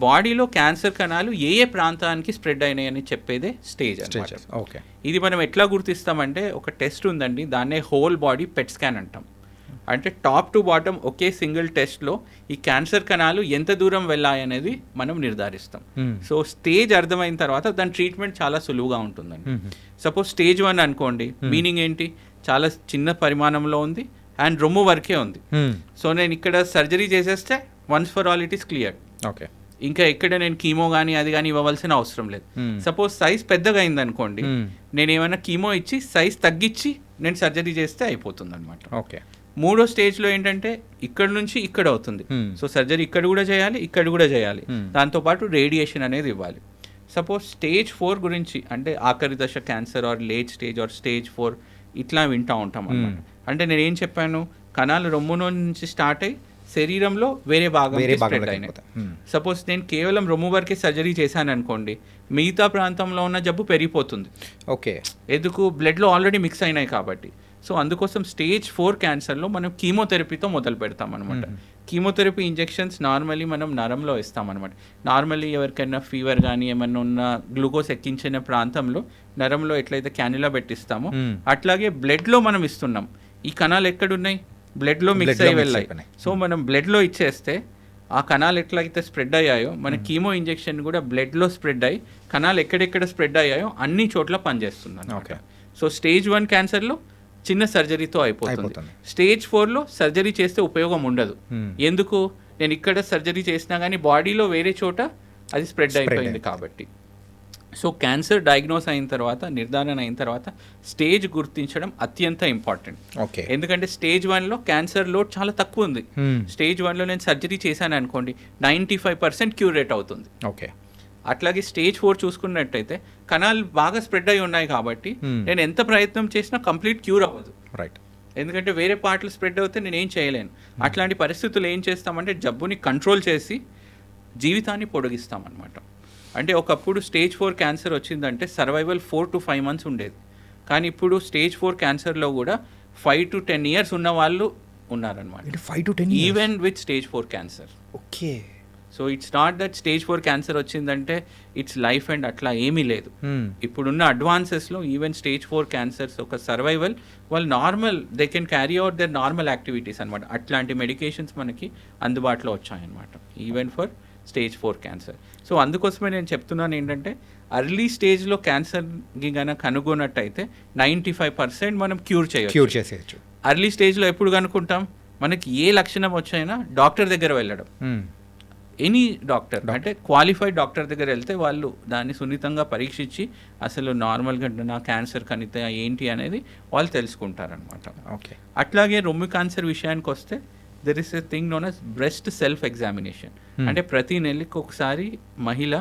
బాడీలో క్యాన్సర్ కణాలు ఏ ఏ ప్రాంతానికి స్ప్రెడ్ అయినాయని చెప్పేదే స్టేజ్ అన్నమాట. ఓకే. ఇది మనం ఎట్లా గుర్తిస్తామంటే ఒక టెస్ట్ ఉందండి, దాన్నే హోల్ బాడీ పెట్ స్కాన్ అంటాం. అంటే top to bottom okay single టెస్ట్లో ఈ క్యాన్సర్ కణాలు ఎంత దూరం వెళ్ళాయనేది మనం నిర్ధారిస్తాం. సో స్టేజ్ అర్థమైన తర్వాత దాని ట్రీట్మెంట్ చాలా సులువుగా ఉంటుందండి. సపోజ్ స్టేజ్ 1 అనుకోండి, మీనింగ్ ఏంటి, చాలా చిన్న పరిమాణంలో ఉంది అండ్ రొమ్ము వరకే ఉంది. సో నేను ఇక్కడ సర్జరీ చేసేస్తే once for all it is clear. Okay. ఇంకా ఎక్కడ నేను కీమో కానీ అది కానీ ఇవ్వవలసిన అవసరం లేదు. సపోజ్ సైజ్ పెద్దగా అయింది అనుకోండి, నేను ఏమైనా కీమో ఇచ్చి సైజ్ తగ్గించి నేను సర్జరీ చేస్తే అయిపోతుంది అనమాట. ఓకే. మూడో స్టేజ్లో ఏంటంటే ఇక్కడ నుంచి ఇక్కడ అవుతుంది. సో సర్జరీ ఇక్కడ కూడా చేయాలి, ఇక్కడ కూడా చేయాలి, దాంతోపాటు రేడియేషన్ అనేది ఇవ్వాలి. సపోజ్ స్టేజ్ 4 గురించి అంటే ఆఖరి దశ cancer or late stage or stage 4 ఇట్లా వింటూ ఉంటాం అన్నమాట. అంటే నేను ఏం చెప్పాను, కణాలు రొమ్ము నుంచి స్టార్ట్ అయ్యి శరీరంలో వేరే భాగం స్ప్రెడ్ అయినాయి. సపోజ్ నేను కేవలం రొమ్ము వరకే సర్జరీ చేశాను అనుకోండి, మిగతా ప్రాంతంలో ఉన్న జబ్బు పెరిగిపోతుంది. ఓకే. ఎందుకు, బ్లడ్లో ఆల్రెడీ మిక్స్ అయినాయి కాబట్టి. సో అందుకోసం స్టేజ్ 4 క్యాన్సర్లో మనం కీమోథెరపీతో మొదలు పెడతాం అనమాట. కీమోథెరపీ ఇంజెక్షన్స్ నార్మల్లీ మనం నరంలో ఇస్తామన్నమాట. నార్మల్లీ ఎవరికైనా ఫీవర్ కానీ ఏమన్నా ఉన్న గ్లూకోజ్ ఎక్కించిన ప్రాంతంలో నరంలో ఎట్లయితే క్యాన్యులా పెట్టిస్తామో అట్లాగే బ్లడ్లో మనం ఇస్తున్నాం. ఈ కణాలు ఎక్కడున్నాయి, బ్లడ్లో మిక్స్ అయ్యి వెళ్ళాయి. సో మనం బ్లడ్లో ఇచ్చేస్తే ఆ కణాలు ఎట్లయితే స్ప్రెడ్ అయ్యాయో మన కీమో ఇంజెక్షన్ కూడా బ్లడ్లో స్ప్రెడ్ అయ్యి కణాలు ఎక్కడెక్కడ స్ప్రెడ్ అయ్యాయో అన్ని చోట్ల పనిచేస్తుంది అన్నమాట. సో స్టేజ్ 1 క్యాన్సర్లో చిన్న సర్జరీతో అయిపోతుంది. స్టేజ్ 4లో సర్జరీ చేస్తే ఉపయోగం ఉండదు. ఎందుకు, నేను ఇక్కడ సర్జరీ చేసినా కానీ బాడీలో వేరే చోట అది స్ప్రెడ్ అయిపోయింది కాబట్టి. సో క్యాన్సర్ డయాగ్నోస్ అయిన తర్వాత, నిర్ధారణ అయిన తర్వాత స్టేజ్ గుర్తించడం అత్యంత ఇంపార్టెంట్. ఓకే. ఎందుకంటే స్టేజ్ 1లో క్యాన్సర్ లోడ్ చాలా తక్కువ ఉంది. స్టేజ్ 1లో నేను సర్జరీ చేశాను అనుకోండి, 95% క్యూర్ రేట్ అవుతుంది. ఓకే. అట్లాగే స్టేజ్ 4 చూసుకున్నట్టయితే కణాలు బాగా స్ప్రెడ్ అయి ఉన్నాయి కాబట్టి నేను ఎంత ప్రయత్నం చేసినా కంప్లీట్ క్యూర్ అవ్వదు. రైట్. ఎందుకంటే వేరే పార్ట్లు స్ప్రెడ్ అవుతే నేను ఏం చేయలేను. అట్లాంటి పరిస్థితులు ఏం చేస్తామంటే జబ్బుని కంట్రోల్ చేసి జీవితాన్ని పొడిగిస్తామన్నమాట. అంటే ఒకప్పుడు స్టేజ్ 4 క్యాన్సర్ వచ్చిందంటే సర్వైవల్ 4 to 5 months ఉండేది. కానీ ఇప్పుడు స్టేజ్ 4 క్యాన్సర్లో కూడా 5 to 10 years ఉన్న వాళ్ళు ఉన్నారనమాట. 5 to 10 years even with stage 4 cancer. Okay. So it's not that stage 4 cancer వచ్చిందంటే ఇట్స్ లైఫ్ అండ్ అట్లా ఏమీ లేదు. ఇప్పుడున్న అడ్వాన్సెస్లో ఈవెన్ స్టేజ్ 4 క్యాన్సర్స్ ఒక సర్వైవల్ వాళ్ళు normal they can carry out their normal activities అనమాట. అట్లాంటి మెడికేషన్స్ మనకి అందుబాటులో వచ్చాయన్నమాట even for stage 4 cancer. So అందుకోసమే నేను చెప్తున్నాను ఏంటంటే అర్లీ స్టేజ్లో క్యాన్సర్కి కనుక కనుగొన్నట్టయితే 95% మనం క్యూర్ చేసేయచ్చు. అర్లీ స్టేజ్లో ఎప్పుడు కనుక్కుంటాం, మనకి ఏ లక్షణం వచ్చైనా డాక్టర్ దగ్గర వెళ్ళడం, ఎనీ డాక్టర్ అంటే క్వాలిఫైడ్ డాక్టర్ దగ్గర వెళ్తే వాళ్ళు దాన్ని సున్నితంగా పరీక్షించి అసలు నార్మల్గా నా క్యాన్సర్ కనిత ఏంటి అనేది వాళ్ళు తెలుసుకుంటారనమాట. ఓకే. అట్లాగే రొమ్ము క్యాన్సర్ విషయానికి వస్తే there is a thing known as breast self examination. అంటే ప్రతి నెలకి ఒకసారి మహిళ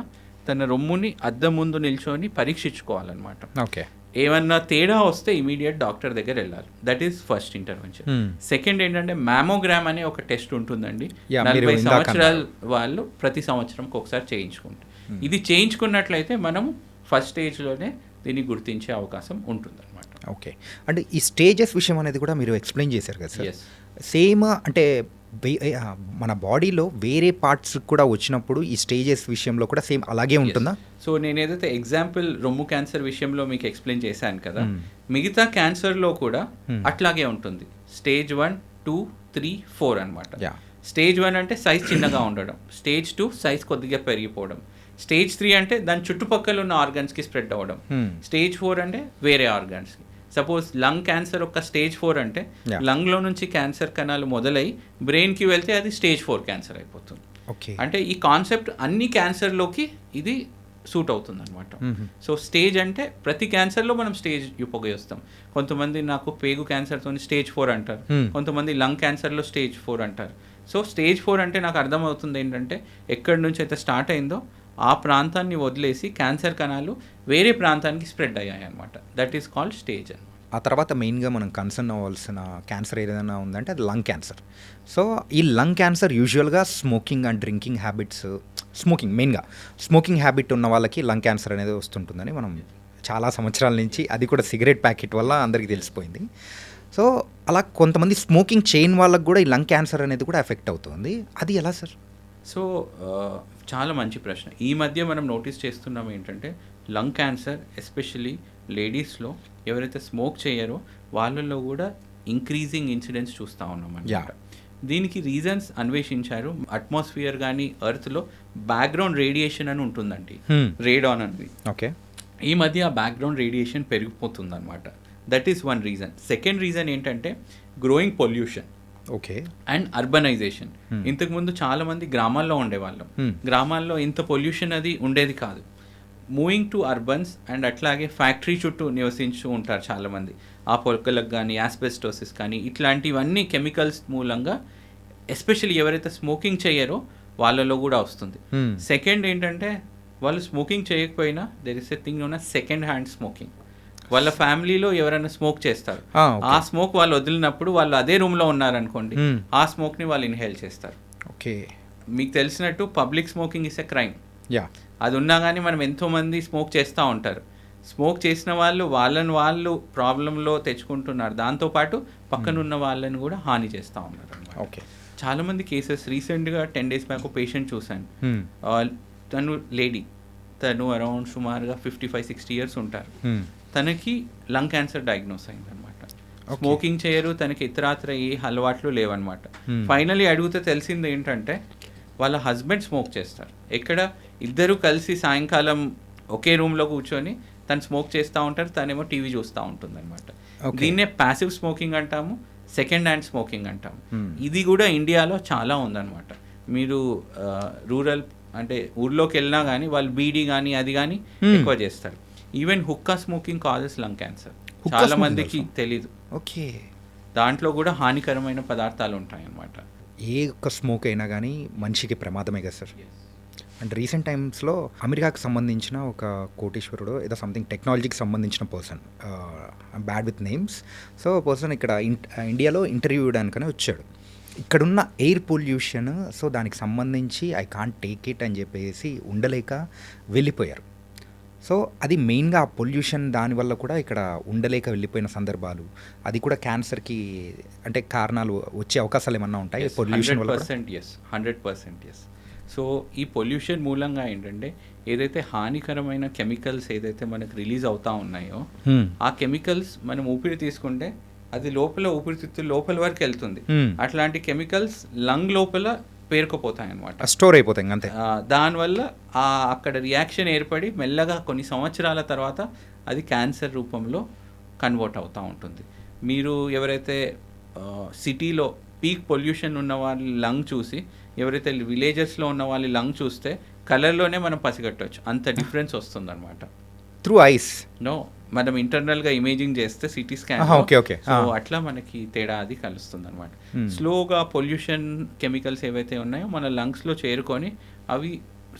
తన రొమ్ముని అద్దం ముందు నిల్చొని పరీక్షించుకోవాలన్నమాట. ఓకే. ఏమన్నా తేడా వస్తే ఇమీడియట్ డాక్టర్ దగ్గర వెళ్ళాలి. That is first intervention. Second ఏంటంటే మ్యామోగ్రామ్ అనే ఒక టెస్ట్ ఉంటుందండి. 40 సంవత్సరాల వాళ్ళు ప్రతి సంవత్సరంకి ఒకసారి చేయించుకుంటారు. ఇది చేయించుకున్నట్లయితే మనం ఫస్ట్ స్టేజ్లోనే దీన్ని గుర్తించే అవకాశం ఉంటుంది అనమాట. ఓకే, అంటే ఈ స్టేజెస్ విషయం అనేది కూడా మీరు ఎక్స్ప్లెయిన్ చేశారు కదా సార్. ఎస్, సేమ్ అంటే మన బాడీలో వేరే పార్ట్స్ కూడా వచ్చినప్పుడు ఈ స్టేజెస్ విషయంలో కూడా సేమ్ అలాగే ఉంటుందా? సో నేను ఏదైతే ఎగ్జాంపుల్ రొమ్ము క్యాన్సర్ విషయంలో మీకు ఎక్స్ప్లెయిన్ చేశాను కదా, మిగతా క్యాన్సర్లో కూడా అట్లాగే ఉంటుంది. స్టేజ్ 1, 2, 3, 4 అనమాట. స్టేజ్ 1 అంటే సైజ్ చిన్నగా ఉండడం, స్టేజ్ 2 సైజ్ కొద్దిగా పెరిగిపోవడం, స్టేజ్ 3 అంటే దాని చుట్టుపక్కల ఉన్న ఆర్గన్స్కి స్ప్రెడ్ అవ్వడం, స్టేజ్ 4 అంటే వేరే ఆర్గన్స్కి. సపోజ్ లంగ్ క్యాన్సర్ ఒక స్టేజ్ 4 అంటే లంగ్లో నుంచి క్యాన్సర్ కణాలు మొదలై బ్రెయిన్కి వెళ్తే అది స్టేజ్ 4 క్యాన్సర్ అయిపోతుంది. అంటే ఈ కాన్సెప్ట్ అన్ని క్యాన్సర్లోకి ఇది సూట్ అవుతుంది అనమాట. సో స్టేజ్ అంటే ప్రతి క్యాన్సర్లో మనం స్టేజ్ ఉపయోగిస్తాం. కొంతమంది నాకు పేగు క్యాన్సర్తో స్టేజ్ 4 అంటారు, కొంతమంది లంగ్ క్యాన్సర్లో స్టేజ్ 4 అంటారు. సో స్టేజ్ 4 అంటే నాకు అర్థమవుతుంది ఏంటంటే ఎక్కడి నుంచి అయితే స్టార్ట్ అయిందో ఆ ప్రాంతాన్ని వదిలేసి క్యాన్సర్ కణాలు వేరే ప్రాంతానికి స్ప్రెడ్ అయ్యాయి అనమాట. దట్ ఈస్ కాల్డ్ స్టేజ్ అని. ఆ తర్వాత మెయిన్గా మనం కన్సర్న్ అవ్వాల్సిన క్యాన్సర్ ఏదైనా ఉందంటే అది లంగ్ క్యాన్సర్. సో ఈ లంగ్ క్యాన్సర్ యూజువల్గా స్మోకింగ్ అండ్ డ్రింకింగ్ హ్యాబిట్స్, మెయిన్గా స్మోకింగ్ హ్యాబిట్ ఉన్న వాళ్ళకి లంగ్ క్యాన్సర్ అనేది వస్తుంటుందని మనం చాలా సంవత్సరాల నుంచి, అది కూడా సిగరెట్ ప్యాకెట్ వల్ల అందరికీ తెలిసిపోయింది. సో అలా కొంతమంది స్మోకింగ్ చేయని వాళ్ళకి కూడా ఈ లంగ్ క్యాన్సర్ అనేది కూడా ఎఫెక్ట్ అవుతుంది. అది ఎలా సార్? సో చాలా మంచి ప్రశ్న. ఈ మధ్య మనం నోటీస్ చేస్తున్నాం ఏంటంటే లంగ్ క్యాన్సర్ ఎస్పెషలీ లేడీస్లో ఎవరైతే స్మోక్ చేయరో వాళ్ళల్లో కూడా ఇంక్రీజింగ్ ఇన్సిడెంట్స్ చూస్తూ ఉన్నాం అన్నమాట. దీనికి రీజన్స్ అన్వేషించారు. అట్మాస్ఫియర్ కానీ ఎర్త్లో బ్యాక్గ్రౌండ్ రేడియేషన్ అని ఉంటుందండి, రేడాన్ అనేది. ఓకే, ఈ మధ్య ఆ బ్యాక్గ్రౌండ్ రేడియేషన్ పెరిగిపోతుంది అనమాట. That is one reason. Second reason ఏంటంటే growing pollution. Okay, and urbanization. ఇంతకుముందు చాలామంది గ్రామాల్లో ఉండేవాళ్ళం, గ్రామాల్లో ఇంత పొల్యూషన్ అది ఉండేది కాదు. మూవింగ్ టు అర్బన్స్ అండ్ అట్లాగే ఫ్యాక్టరీ చుట్టూ నివసించు ఉంటారు చాలామంది. ఆ పొలకలకు కానీ యాస్బెస్టోసిస్ కానీ ఇట్లాంటివన్నీ కెమికల్స్ మూలంగా ఎస్పెషల్లీ ఎవరైతే స్మోకింగ్ చేయరో వాళ్ళలో కూడా వస్తుంది. సెకండ్ ఏంటంటే వాళ్ళు స్మోకింగ్ చేయకపోయినా there is a thing known as second hand smoking. వాళ్ళ ఫ్యామిలీలో ఎవరైనా స్మోక్ చేస్తారు, ఆ స్మోక్ వాళ్ళు వదిలినప్పుడు వాళ్ళు అదే రూమ్లో ఉన్నారనుకోండి, ఆ స్మోక్ని వాళ్ళు ఇన్హేల్ చేస్తారు. ఓకే, మీకు తెలిసినట్టు public smoking is a crime. Yeah, అది ఉన్నా కానీ మనం ఎంతోమంది స్మోక్ చేస్తూ ఉంటారు. స్మోక్ చేసిన వాళ్ళు వాళ్ళు ప్రాబ్లంలో తెచ్చుకుంటున్నారు, దాంతోపాటు పక్కనున్న వాళ్ళని కూడా హాని చేస్తూ ఉన్నారు. ఓకే, చాలామంది కేసెస్ రీసెంట్గా 10 days బ్యాక్ ఒక పేషెంట్ చూశాను. తను లేడీ, తను అరౌండ్ సుమారుగా 55-60 years ఉంటారు. తనకి లంగ్ క్యాన్సర్ డయాగ్నోస్ అయిందనమాట. స్మోకింగ్ చేయరు, తనకి ఇతరాత్ర ఏ అలవాట్లు లేవన్నమాట. ఫైనలీ అడిగితే తెలిసింది ఏంటంటే వాళ్ళ హస్బెండ్ స్మోక్ చేస్తారు. ఎక్కడ ఇద్దరు కలిసి సాయంకాలం ఒకే రూమ్లో కూర్చొని తను స్మోక్ చేస్తూ ఉంటారు, తనేమో టీవీ చూస్తూ ఉంటుంది అనమాట. దీన్నే ప్యాసివ్ స్మోకింగ్ అంటాము, సెకండ్ హ్యాండ్ స్మోకింగ్ అంటాము. ఇది కూడా ఇండియాలో చాలా ఉందన్నమాట. మీరు రూరల్ అంటే ఊర్లోకి వెళ్ళినా కానీ వాళ్ళు బీడీ కానీ అది కానీ ఎక్కువ చేస్తారు. Even hookah smoking causes lung cancer, చాలా మందికి తెలీదు. ఓకే, దాంట్లో కూడా హానికరమైన పదార్థాలు ఉంటాయి అన్నమాట. ఏ ఒక్క స్మోక్ అయినా కానీ మనిషికి ప్రమాదమే కదా సార్. అండ్ రీసెంట్ టైమ్స్లో అమెరికాకి సంబంధించిన ఒక కోటీశ్వరుడు ఏదో సంథింగ్ టెక్నాలజీకి సంబంధించిన person, bad with names, so person ఇక్కడ ఇండియాలో ఇంటర్వ్యూ ఇవ్వడానికనే వచ్చాడు. ఇక్కడున్న ఎయిర్ పొల్యూషన్, సో దానికి సంబంధించి ఐ కాంట్ టేక్ ఇట్ అని చెప్పేసి ఉండలేక వెళ్ళిపోయారు. సో అది మెయిన్గా ఆ పొల్యూషన్ దానివల్ల కూడా ఇక్కడ ఉండలేక వెళ్ళిపోయిన సందర్భాలు, అది కూడా క్యాన్సర్కి అంటే కారణాలు వచ్చే అవకాశాలు ఏమన్నా ఉంటాయి పొల్యూషన్ వల్ల? 100% ఎస్. సో ఈ పొల్యూషన్ మూలంగా ఏంటంటే ఏదైతే హానికరమైన కెమికల్స్ ఏదైతే మనకు రిలీజ్ అవుతా ఉన్నాయో ఆ కెమికల్స్ మనం ఊపిరి తీసుకుంటే అది లోపల ఊపిరితిత్తుల లోపల వరకు వెళ్తుంది. అట్లాంటి కెమికల్స్ లంగ్ లోపల పేరుకుపోతాయి అనమాట, స్టోర్ అయిపోతాయి అంతే. దానివల్ల అక్కడ రియాక్షన్ ఏర్పడి మెల్లగా కొన్ని సంవత్సరాల తర్వాత అది క్యాన్సర్ రూపంలో కన్వర్ట్ అవుతూ ఉంటుంది. మీరు ఎవరైతే సిటీలో పీక్ పొల్యూషన్ ఉన్న వాళ్ళ లంగ్ చూసి ఎవరైతే విలేజెస్లో ఉన్న వాళ్ళ లంగ్ చూస్తే కలర్లోనే మనం పసిగట్టవచ్చు, అంత డిఫరెన్స్ వస్తుంది అనమాట. త్రూ ఐస్ నో, మనం ఇంటర్నల్గా ఇమేజింగ్ చేస్తే సిటీ స్కాన్, సో అట్లా మనకి తేడా అది కలుస్తుంది అనమాట. స్లోగా పొల్యూషన్ కెమికల్స్ ఏవైతే ఉన్నాయో మన లంగ్స్లో చేరుకొని అవి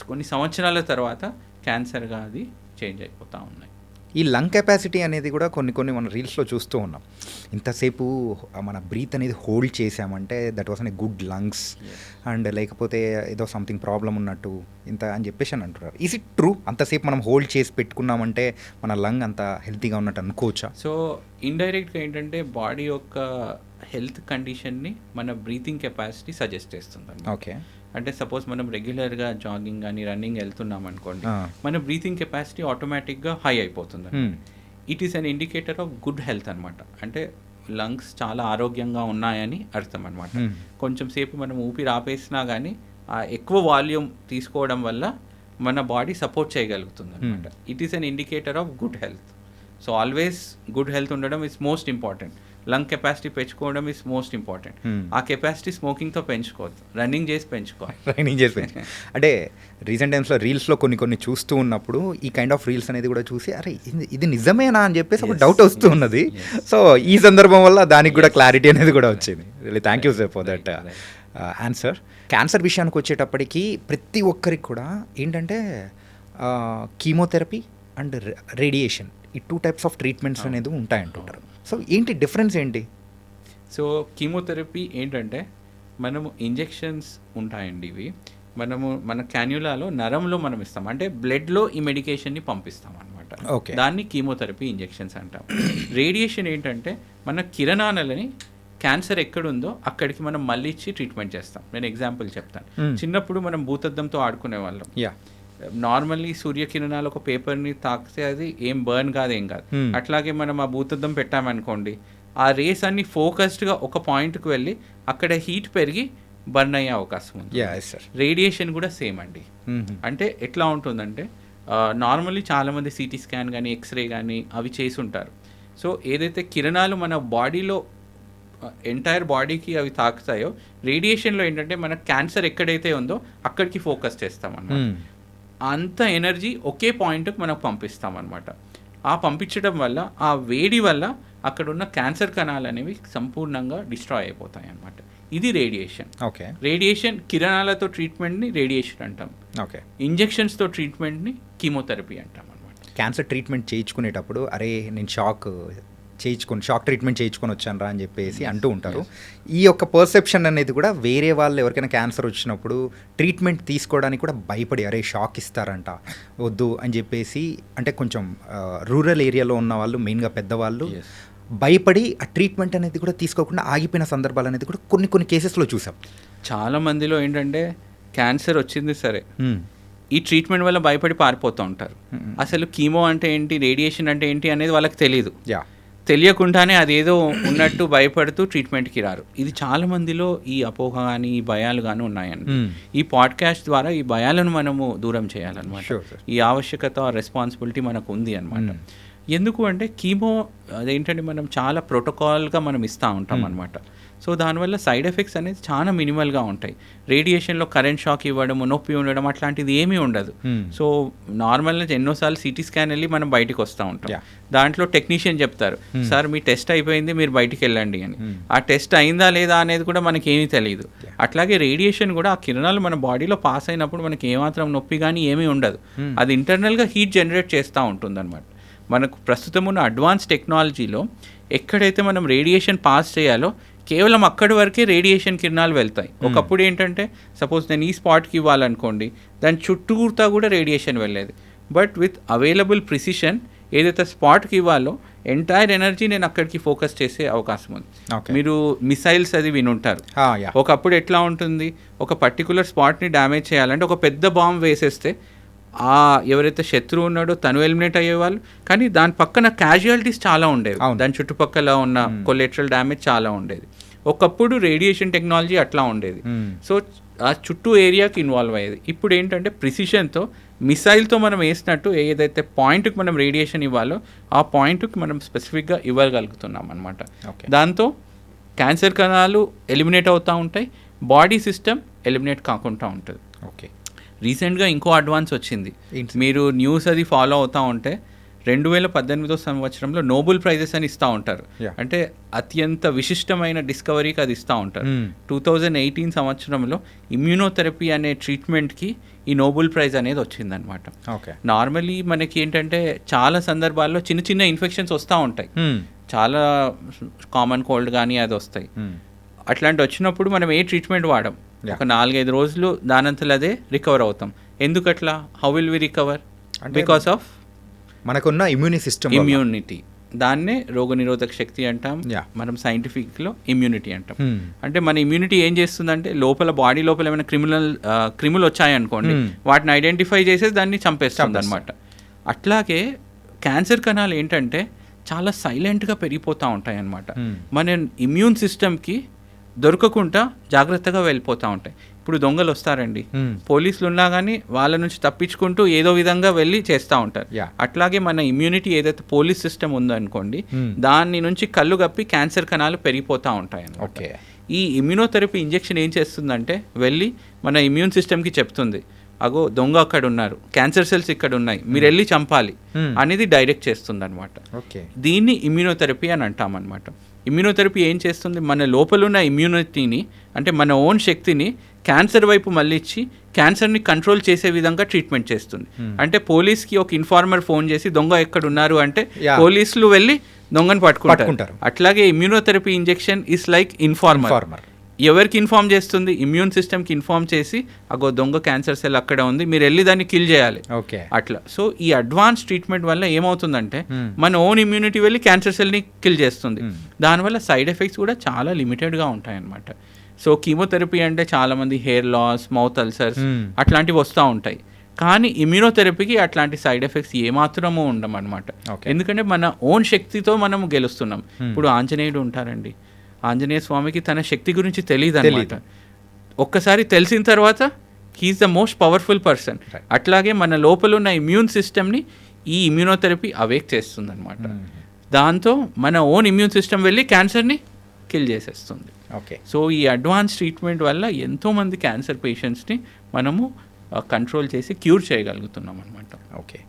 కొన్ని సంవత్సరాల తర్వాత క్యాన్సర్గా అది చేంజ్ అయిపోతూ ఉన్నాయి. ఈ లంగ్ కెపాసిటీ అనేది కూడా కొన్ని మన రీల్స్లో చూస్తూ ఉన్నాం. ఇంతసేపు మన బ్రీత్ అనేది హోల్డ్ చేసామంటే that was an good lungs and లేకపోతే ఏదో సంథింగ్ ప్రాబ్లం ఉన్నట్టు ఇంత అని చెప్పేసి అని అంటున్నారు. Is it true? అంతసేపు మనం హోల్డ్ చేసి పెట్టుకున్నామంటే మన లంగ్ అంత హెల్తీగా ఉన్నట్టు అనుకోవచ్చా? సో ఇండైరెక్ట్గా ఏంటంటే బాడీ యొక్క హెల్త్ కండిషన్ని మన బ్రీతింగ్ కెపాసిటీ సజెస్ట్ చేస్తుంది. ఓకే, అంటే సపోజ్ మనం రెగ్యులర్గా జాగింగ్ కానీ రన్నింగ్ వెళ్తున్నాం అనుకోండి, మన బ్రీతింగ్ కెపాసిటీ ఆటోమేటిక్గా హై అయిపోతుంది. It is an indicator of good health అనమాట. అంటే లంగ్స్ చాలా ఆరోగ్యంగా ఉన్నాయని అర్థం అనమాట. కొంచెం సేపు మనం ఊపిరి ఆపేసినా కానీ ఆ ఎక్కువ వాల్యూమ్ తీసుకోవడం వల్ల మన బాడీ సపోర్ట్ చేయగలుగుతుంది అనమాట. It is an indicator of good health. So always good health ఉండడం is most important. Lung capacity పెంచుకోవడం ఇస్ మోస్ట్ ఇంపార్టెంట్. ఆ కెపాసిటీ స్మోకింగ్తో పెంచుకోవద్దు, రన్నింగ్ చేసి పెంచుకోవాలి. అంటే రీసెంట్ టైమ్స్లో రీల్స్లో కొన్ని చూస్తూ ఉన్నప్పుడు ఈ కైండ్ ఆఫ్ రీల్స్ అనేది కూడా చూసి అరే ఇది నిజమేనా అని చెప్పేసి ఒక డౌట్ వస్తూ ఉన్నది. సో ఈ సందర్భం వల్ల దానికి కూడా క్లారిటీ అనేది కూడా వచ్చింది. Really thank you sir for that answer. Cancer విషయానికి వచ్చేటప్పటికి ప్రతి ఒక్కరికి కూడా ఏంటంటే కీమోథెరపీ అండ్ రేడియేషన్, ఈ 2 టైప్స్ ఆఫ్ ట్రీట్మెంట్స్ అనేది ఉంటాయంటుంటారు. సో ఏంటి డిఫరెన్స్ ఏంటి? సో కీమోథెరపీ ఏంటంటే మనము ఇంజెక్షన్స్ ఉంటాయండి. ఇవి మన క్యాన్యులాలో నరంలో మనం ఇస్తాం, అంటే బ్లడ్లో ఈ మెడికేషన్ని పంపిస్తాం అనమాట. ఓకే, దాన్ని కీమోథెరపీ ఇంజెక్షన్స్ అంటాం. రేడియేషన్ ఏంటంటే మన కిరణాలని క్యాన్సర్ ఎక్కడుందో అక్కడికి మనం మళ్ళీ ఇచ్చి ట్రీట్మెంట్ చేస్తాం. నేను ఎగ్జాంపుల్ చెప్తాను. చిన్నప్పుడు మనం భూతద్దంతో ఆడుకునే వాళ్ళం. నార్మల్లీ సూర్యకిరణాలు ఒక పేపర్ని తాకితే అది ఏం బర్న్ కాదు, ఏం కాదు. అట్లాగే మనం ఆ భూతద్దం పెట్టామనుకోండి, ఆ రేస్ అన్ని ఫోకస్డ్గా ఒక పాయింట్కి వెళ్ళి అక్కడ హీట్ పెరిగి బర్న్ అయ్యే అవకాశం ఉంది. రేడియేషన్ కూడా సేమ్ అండి. అంటే ఎట్లా ఉంటుందంటే నార్మల్లీ చాలామంది సిటీ స్కాన్ కానీ ఎక్స్రే కానీ అవి చేసి ఉంటారు. సో ఏదైతే కిరణాలు మన బాడీలో ఎంటైర్ బాడీకి అవి తాకుతాయో, రేడియేషన్లో ఏంటంటే మన క్యాన్సర్ ఎక్కడైతే ఉందో అక్కడికి ఫోకస్ చేస్తాం అన్నమాట. అంత ఎనర్జీ ఒకే పాయింట్కి మనకు పంపిస్తాం అనమాట. ఆ పంపించడం వల్ల ఆ వేడి వల్ల అక్కడ ఉన్న క్యాన్సర్ కణాలు అనేవి సంపూర్ణంగా డిస్ట్రాయ్ అయిపోతాయి అన్నమాట. ఇది రేడియేషన్. ఓకే, రేడియేషన్ కిరణాలతో ట్రీట్మెంట్ని రేడియేషన్ అంటాం. ఓకే, ఇంజెక్షన్స్తో ట్రీట్మెంట్ని కీమోథెరపీ అంటాం అనమాట. క్యాన్సర్ ట్రీట్మెంట్ చేయించుకునేటప్పుడు అరే నేను షాక్ ట్రీట్మెంట్ చేయించుకొని వచ్చాను రా అని చెప్పేసి అంటూ ఉంటారు. ఈ యొక్క పర్సెప్షన్ అనేది కూడా వేరే వాళ్ళు ఎవరికైనా క్యాన్సర్ వచ్చినప్పుడు ట్రీట్మెంట్ తీసుకోవడానికి కూడా భయపడి అరే షాక్ ఇస్తారంట వద్దు అని చెప్పేసి, అంటే కొంచెం రూరల్ ఏరియాలో ఉన్న వాళ్ళు మెయిన్గా పెద్దవాళ్ళు భయపడి ఆ ట్రీట్మెంట్ అనేది కూడా తీసుకోకుండా ఆగిపోయిన సందర్భాలు అనేది కూడా కొన్ని కేసెస్లో చూసాం. చాలా మందిలో ఏంటంటే క్యాన్సర్ వచ్చింది సరే, ఈ ట్రీట్మెంట్ వల్ల భయపడి పారిపోతూ ఉంటారు. అసలు కీమో అంటే ఏంటి, రేడియేషన్ అంటే ఏంటి అనేది వాళ్ళకి తెలియదు. తెలియకుండానే అదేదో ఉన్నట్టు భయపడుతూ ట్రీట్మెంట్కి రారు. ఇది చాలా మందిలో ఈ అపోహ కానీ ఈ భయాలు కానీ ఉన్నాయండి. ఈ పాడ్కాస్ట్ ద్వారా ఈ భయాలను మనము దూరం చేయాలన్నమాట. ఈ ఆవశ్యకత రెస్పాన్సిబిలిటీ మనకు ఉంది అనమాట. ఎందుకు అంటే కీమో అదేంటంటే మనం చాలా ప్రోటోకాల్గా మనం ఇస్తూ ఉంటాం అనమాట. సో దానివల్ల సైడ్ ఎఫెక్ట్స్ అనేది చాలా మినిమల్గా ఉంటాయి. రేడియేషన్లో కరెంట్ షాక్ ఇవ్వడము, నొప్పి ఉండడం అట్లాంటిది ఏమీ ఉండదు. సో నార్మల్గా ఎన్నోసార్లు సిటీ స్కాన్ వెళ్ళి మనం బయటికి వస్తూ ఉంటాం. దాంట్లో టెక్నీషియన్ చెప్తారు, సార్ మీ టెస్ట్ అయిపోయింది మీరు బయటికి వెళ్ళండి అని. ఆ టెస్ట్ అయిందా లేదా అనేది కూడా మనకి ఏమీ తెలియదు. అట్లాగే రేడియేషన్ కూడా ఆ కిరణాలు మన బాడీలో పాస్ అయినప్పుడు మనకి ఏమాత్రం నొప్పి కానీ ఏమీ ఉండదు. అది ఇంటర్నల్గా హీట్ జనరేట్ చేస్తూ ఉంటుంది అనమాట. మనకు ప్రస్తుతం ఉన్న అడ్వాన్స్ టెక్నాలజీలో ఎక్కడైతే మనం రేడియేషన్ పాస్ చేయాలో కేవలం అక్కడి వరకే రేడియేషన్ కిరణాలు వెళ్తాయి. ఒకప్పుడు ఏంటంటే సపోజ్ నేను ఈ స్పాట్కి ఇవ్వాలనుకోండి, దాని చుట్టూతా కూడా రేడియేషన్ వెళ్ళేది. బట్ విత్ అవైలబుల్ ప్రిసిషన్ ఏదైతే స్పాట్కి ఇవ్వాలో ఎంటైర్ ఎనర్జీ నేను అక్కడికి ఫోకస్ చేసే అవకాశం ఉంది. మీరు మిసైల్స్ అది వినుంటారు. ఒకప్పుడు ఎట్లా ఉంటుంది, ఒక పర్టికులర్ స్పాట్ని డ్యామేజ్ చేయాలంటే ఒక పెద్ద బాంబ్ వేసేస్తే ఆ ఎవరైతే శత్రువు ఉన్నాడో తను ఎలిమినేట్ అయ్యేవాళ్ళు, కానీ దాని పక్కన క్యాజువాలిటీస్ చాలా ఉండేవి. దాని చుట్టుపక్కల ఉన్న కొలెటరల్ డ్యామేజ్ చాలా ఉండేది. ఒకప్పుడు రేడియేషన్ టెక్నాలజీ అట్లా ఉండేది. సో ఆ చుట్టూ ఏరియాకి ఇన్వాల్వ్ అయ్యేది. ఇప్పుడు ఏంటంటే ప్రిసిషన్తో మిసైల్తో మనం వేసినట్టు ఏదైతే పాయింట్కి మనం రేడియేషన్ ఇవ్వాలో ఆ పాయింట్కి మనం స్పెసిఫిక్గా ఇవ్వగలుగుతున్నాం అనమాట. దాంతో క్యాన్సర్ కణాలు ఎలిమినేట్ అవుతూ ఉంటాయి, బాడీ సిస్టమ్ ఎలిమినేట్ కాకుండా ఉంటుంది. ఓకే, రీసెంట్గా ఇంకో అడ్వాన్స్ వచ్చింది. మీరు న్యూస్ అది ఫాలో అవుతూ ఉంటే 2018 సంవత్సరంలో నోబెల్ ప్రైజెస్ అని ఇస్తూ ఉంటారు. Yeah. అంటే అత్యంత విశిష్టమైన డిస్కవరీకి అది ఇస్తూ ఉంటారు. 2018 సంవత్సరంలో ఇమ్యూనోథెరపీ అనే ట్రీట్మెంట్కి ఈ నోబెల్ ప్రైజ్ అనేది వచ్చిందనమాట. ఓకే. నార్మలీ మనకి ఏంటంటే చాలా సందర్భాల్లో చిన్న చిన్న ఇన్ఫెక్షన్స్ వస్తూ ఉంటాయి, చాలా కామన్ కోల్డ్ కానీ అది వస్తాయి. అట్లాంటి వచ్చినప్పుడు మనం ఏ ట్రీట్మెంట్ వాడం, ఒక 4-5 రోజులు దానంతలో అదే రికవర్ అవుతాం. ఎందుకట్లా? How will we recover? Because of మనకున్న ఇమ్యూనిటీ. దాన్నే రోగనిరోధక శక్తి అంటాం. Yeah. మనం సైంటిఫిక్లో ఇమ్యూనిటీ అంటాం. అంటే మన ఇమ్యూనిటీ ఏం చేస్తుందంటే బాడీ లోపల ఏమైనా క్రిములు వచ్చాయనుకోండి, వాటిని ఐడెంటిఫై చేసేసి దాన్ని చంపేస్తుంది అనమాట. అట్లాగే క్యాన్సర్ కణాలు ఏంటంటే చాలా సైలెంట్గా పెరిగిపోతూ ఉంటాయి అన్నమాట. మన ఇమ్యూన్ సిస్టమ్కి దొరకకుండా జాగ్రత్తగా వెళ్ళిపోతూ ఉంటాయి. ఇప్పుడు దొంగలు వస్తారండి, పోలీసులు ఉన్నా కానీ వాళ్ళ నుంచి తప్పించుకుంటూ ఏదో విధంగా వెళ్ళి చేస్తూ ఉంటారు. అట్లాగే మన ఇమ్యూనిటీ ఏదైతే పోలీస్ సిస్టమ్ ఉందో అనుకోండి, దాని నుంచి కళ్ళు కప్పి క్యాన్సర్ కణాలు పెరిగిపోతూ ఉంటాయి అన్నమాట. ఈ ఇమ్యూనోథెరపీ ఇంజెక్షన్ ఏం చేస్తుందంటే వెళ్ళి మన ఇమ్యూన్ సిస్టమ్కి చెప్తుంది, అగో దొంగ అక్కడ ఉన్నారు, క్యాన్సర్ సెల్స్ ఇక్కడ ఉన్నాయి, మీరు వెళ్ళి చంపాలి అనేది డైరెక్ట్ చేస్తుంది అనమాట. దీన్ని ఇమ్యూనోథెరపీ అని అంటాం అనమాట. ఇమ్యూనోథెరపీ ఏం చేస్తుంది, మన లోపల ఉన్న ఇమ్యూనిటీని అంటే మన ఓన్ శక్తిని క్యాన్సర్ వైపు మళ్ళించి క్యాన్సర్ని కంట్రోల్ చేసే విధంగా ట్రీట్మెంట్ చేస్తుంది. అంటే పోలీస్కి ఒక ఇన్ఫార్మర్ ఫోన్ చేసి దొంగ ఎక్కడ ఉన్నారు అంటే పోలీసులు వెళ్ళి దొంగను పట్టుకుంటారు. అట్లాగే immunotherapy injection is like informer. ఎవరికి ఇన్ఫార్మ్ చేస్తుంది? ఇమ్యూన్ సిస్టమ్కి ఇన్ఫార్మ్ చేసి అగో దొంగ క్యాన్సర్ సెల్ అక్కడ ఉంది, మీరు వెళ్ళి దాన్ని కిల్ చేయాలి. అట్లా. సో ఈ అడ్వాన్స్ ట్రీట్మెంట్ వల్ల ఏమవుతుందంటే మన ఓన్ ఇమ్యూనిటీ వెళ్ళి క్యాన్సర్ సెల్ని కిల్ చేస్తుంది. దానివల్ల సైడ్ ఎఫెక్ట్స్ కూడా చాలా లిమిటెడ్గా ఉంటాయన్నమాట. సో కీమోథెరపీ అంటే చాలామంది హెయిర్ లాస్, మౌత్ అల్సర్స్ అట్లాంటివి వస్తూ ఉంటాయి. కానీ ఇమ్యూనోథెరపీకి అట్లాంటి సైడ్ ఎఫెక్ట్స్ ఏమాత్రమూ ఉండమన్నమాట. ఎందుకంటే మన ఓన్ శక్తితో మనం గెలుస్తున్నాం. ఇప్పుడు ఆంజనేయుడు ఉంటారండి, ఆంజనేయ స్వామికి తన శక్తి గురించి తెలియదు అనమాట. ఒక్కసారి తెలిసిన తర్వాత he is the most powerful person. అట్లాగే మన లోపల ఉన్న ఇమ్యూన్ సిస్టమ్ని ఈ ఇమ్యూనోథెరపీ అవేక్ చేస్తుంది అనమాట. దాంతో మన ఓన్ ఇమ్యూన్ సిస్టమ్ వెళ్ళి క్యాన్సర్ని కిల్ చేసేస్తుంది. సో ఈ అడ్వాన్స్ ట్రీట్మెంట్ వల్ల ఎంతోమంది క్యాన్సర్ పేషెంట్స్ని మనము కంట్రోల్ చేసి క్యూర్ చేయగలుగుతున్నాం అనమాట. ఓకే.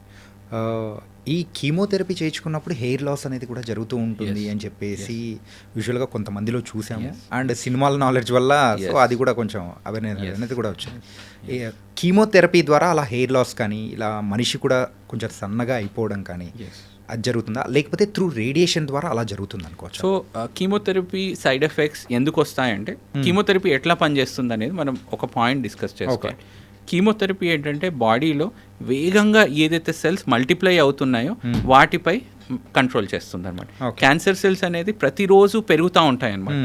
ఈ కీమోథెరపీ చేయించుకున్నప్పుడు హెయిర్ లాస్ అనేది కూడా జరుగుతూ ఉంటుంది అని చెప్పేసి యూజువల్గా కొంతమందిలో చూసాము. అండ్ సినిమాల నాలెడ్జ్ వల్ల సో అది కూడా కొంచెం అవేర్నెస్ అనేది కూడా వచ్చింది. కీమోథెరపీ ద్వారా అలా హెయిర్ లాస్ కానీ ఇలా మనిషి కూడా కొంచెం సన్నగా అయిపోవడం కానీ అది జరుగుతుందా, లేకపోతే త్రూ రేడియేషన్ ద్వారా అలా జరుగుతుంది అనుకోవచ్చు? సో కీమోథెరపీ సైడ్ ఎఫెక్ట్స్ ఎందుకు వస్తాయంటే కీమోథెరపీ ఎట్లా పనిచేస్తుంది అనేది మనం ఒక పాయింట్ డిస్కస్ చేసుకోవాలి. కీమోథెరపీ ఏంటంటే బాడీలో వేగంగా ఏదైతే సెల్స్ మల్టిప్లై అవుతున్నాయో వాటిపై కంట్రోల్ చేస్తుంది అనమాట. క్యాన్సర్ సెల్స్ అనేది ప్రతిరోజు పెరుగుతూ ఉంటాయి అన్నమాట.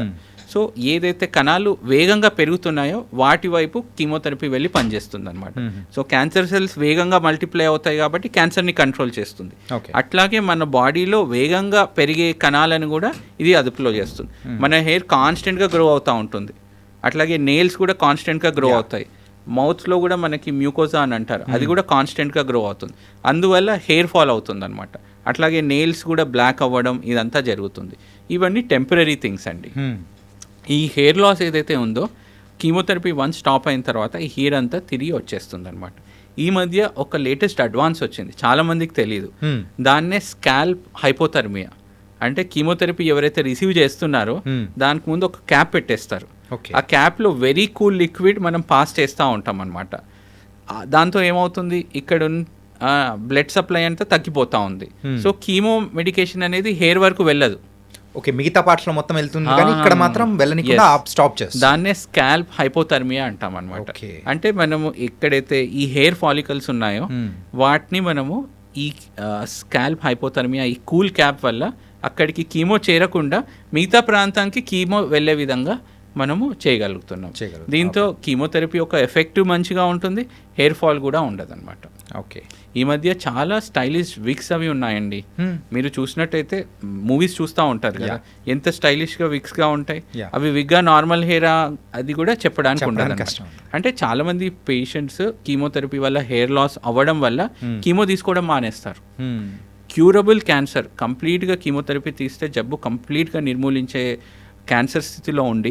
సో ఏదైతే కణాలు వేగంగా పెరుగుతున్నాయో వాటి వైపు కీమోథెరపీ వెళ్ళి పనిచేస్తుంది అనమాట. సో క్యాన్సర్ సెల్స్ వేగంగా మల్టిప్లై అవుతాయి కాబట్టి క్యాన్సర్ని కంట్రోల్ చేస్తుంది. అట్లాగే మన బాడీలో వేగంగా పెరిగే కణాలను కూడా ఇది అదుపులో చేస్తుంది. మన హెయిర్ కాన్స్టెంట్గా గ్రో అవుతూ ఉంటుంది. అట్లాగే నెయిల్స్ కూడా కాన్స్టెంట్గా గ్రో అవుతాయి. మౌత్లో కూడా మనకి మ్యూకోజా అని అంటారు, అది కూడా కాన్స్టెంట్గా గ్రో అవుతుంది. అందువల్ల హెయిర్ ఫాల్ అవుతుంది అనమాట. అట్లాగే నెయిల్స్ కూడా బ్లాక్ అవ్వడం ఇదంతా జరుగుతుంది. ఇవన్నీ టెంపరీ థింగ్స్ అండి. ఈ హెయిర్ లాస్ ఏదైతే ఉందో కీమోథెరపీ వన్ స్టాప్ అయిన తర్వాత ఈ హెయిర్ అంతా తిరిగి వచ్చేస్తుంది అనమాట. ఈ మధ్య ఒక లేటెస్ట్ అడ్వాన్స్ వచ్చింది, చాలామందికి తెలియదు. దాన్నే స్కాల్ప్ హైపోథర్మియా. అంటే కీమోథెరపీ ఎవరైతే రిసీవ్ చేస్తున్నారో దానికి ముందు ఒక క్యాప్ పెట్టేస్తారు. ఆ క్యాప్లో వెరీ కూల్ లిక్విడ్ మనం పాస్ చేస్తూ ఉంటాం అనమాట. దాంతో ఏమవుతుంది, ఇక్కడ బ్లడ్ సప్లై అంతా తగ్గిపోతూ ఉంది. సో కీమో మెడికేషన్ అనేది హెయిర్ వరకు వెళ్ళదు. ఓకే, మిగతా పార్ట్స్లో మొత్తం వెళ్తుంది కానీ ఇక్కడ మాత్రం వెళ్ళనికుండా స్టాప్ చేస్తుంది. దాన్నే స్కాల్ప్ హైపోథర్మియా అంటాం అనమాట. అంటే మనము ఎక్కడైతే ఈ హెయిర్ ఫాలికల్స్ ఉన్నాయో వాటిని మనము ఈ స్కాల్ప్ హైపోథర్మియా ఈ కూల్ క్యాప్ వల్ల అక్కడికి కీమో చేరకుండా మిగతా ప్రాంతానికి కీమో వెళ్ళే విధంగా మనము చేయగలుగుతున్నాం. దీంతో కీమోథెరపీ యొక్క ఎఫెక్టివ్ మంచిగా ఉంటుంది, హెయిర్ ఫాల్ కూడా ఉండదు అనమాట. ఓకే. ఈ మధ్య చాలా స్టైలిష్ విగ్స్ అవి ఉన్నాయండి. మీరు చూసినట్టయితే మూవీస్ చూస్తూ ఉంటారు కదా, ఎంత స్టైలిష్గా విగ్స్గా ఉంటాయి. అవి విగ్గా నార్మల్ హెయిరా అది కూడా చెప్పడానికి ఉండదు. అంటే చాలామంది పేషెంట్స్ కీమోథెరపీ వల్ల హెయిర్ లాస్ అవ్వడం వల్ల కీమో తీసుకోవడం మానేస్తారు. క్యూరబుల్ క్యాన్సర్ కంప్లీట్గా కీమోథెరపీ తీస్తే జబ్బు కంప్లీట్గా నిర్మూలించే క్యాన్సర్ స్థితిలో ఉండి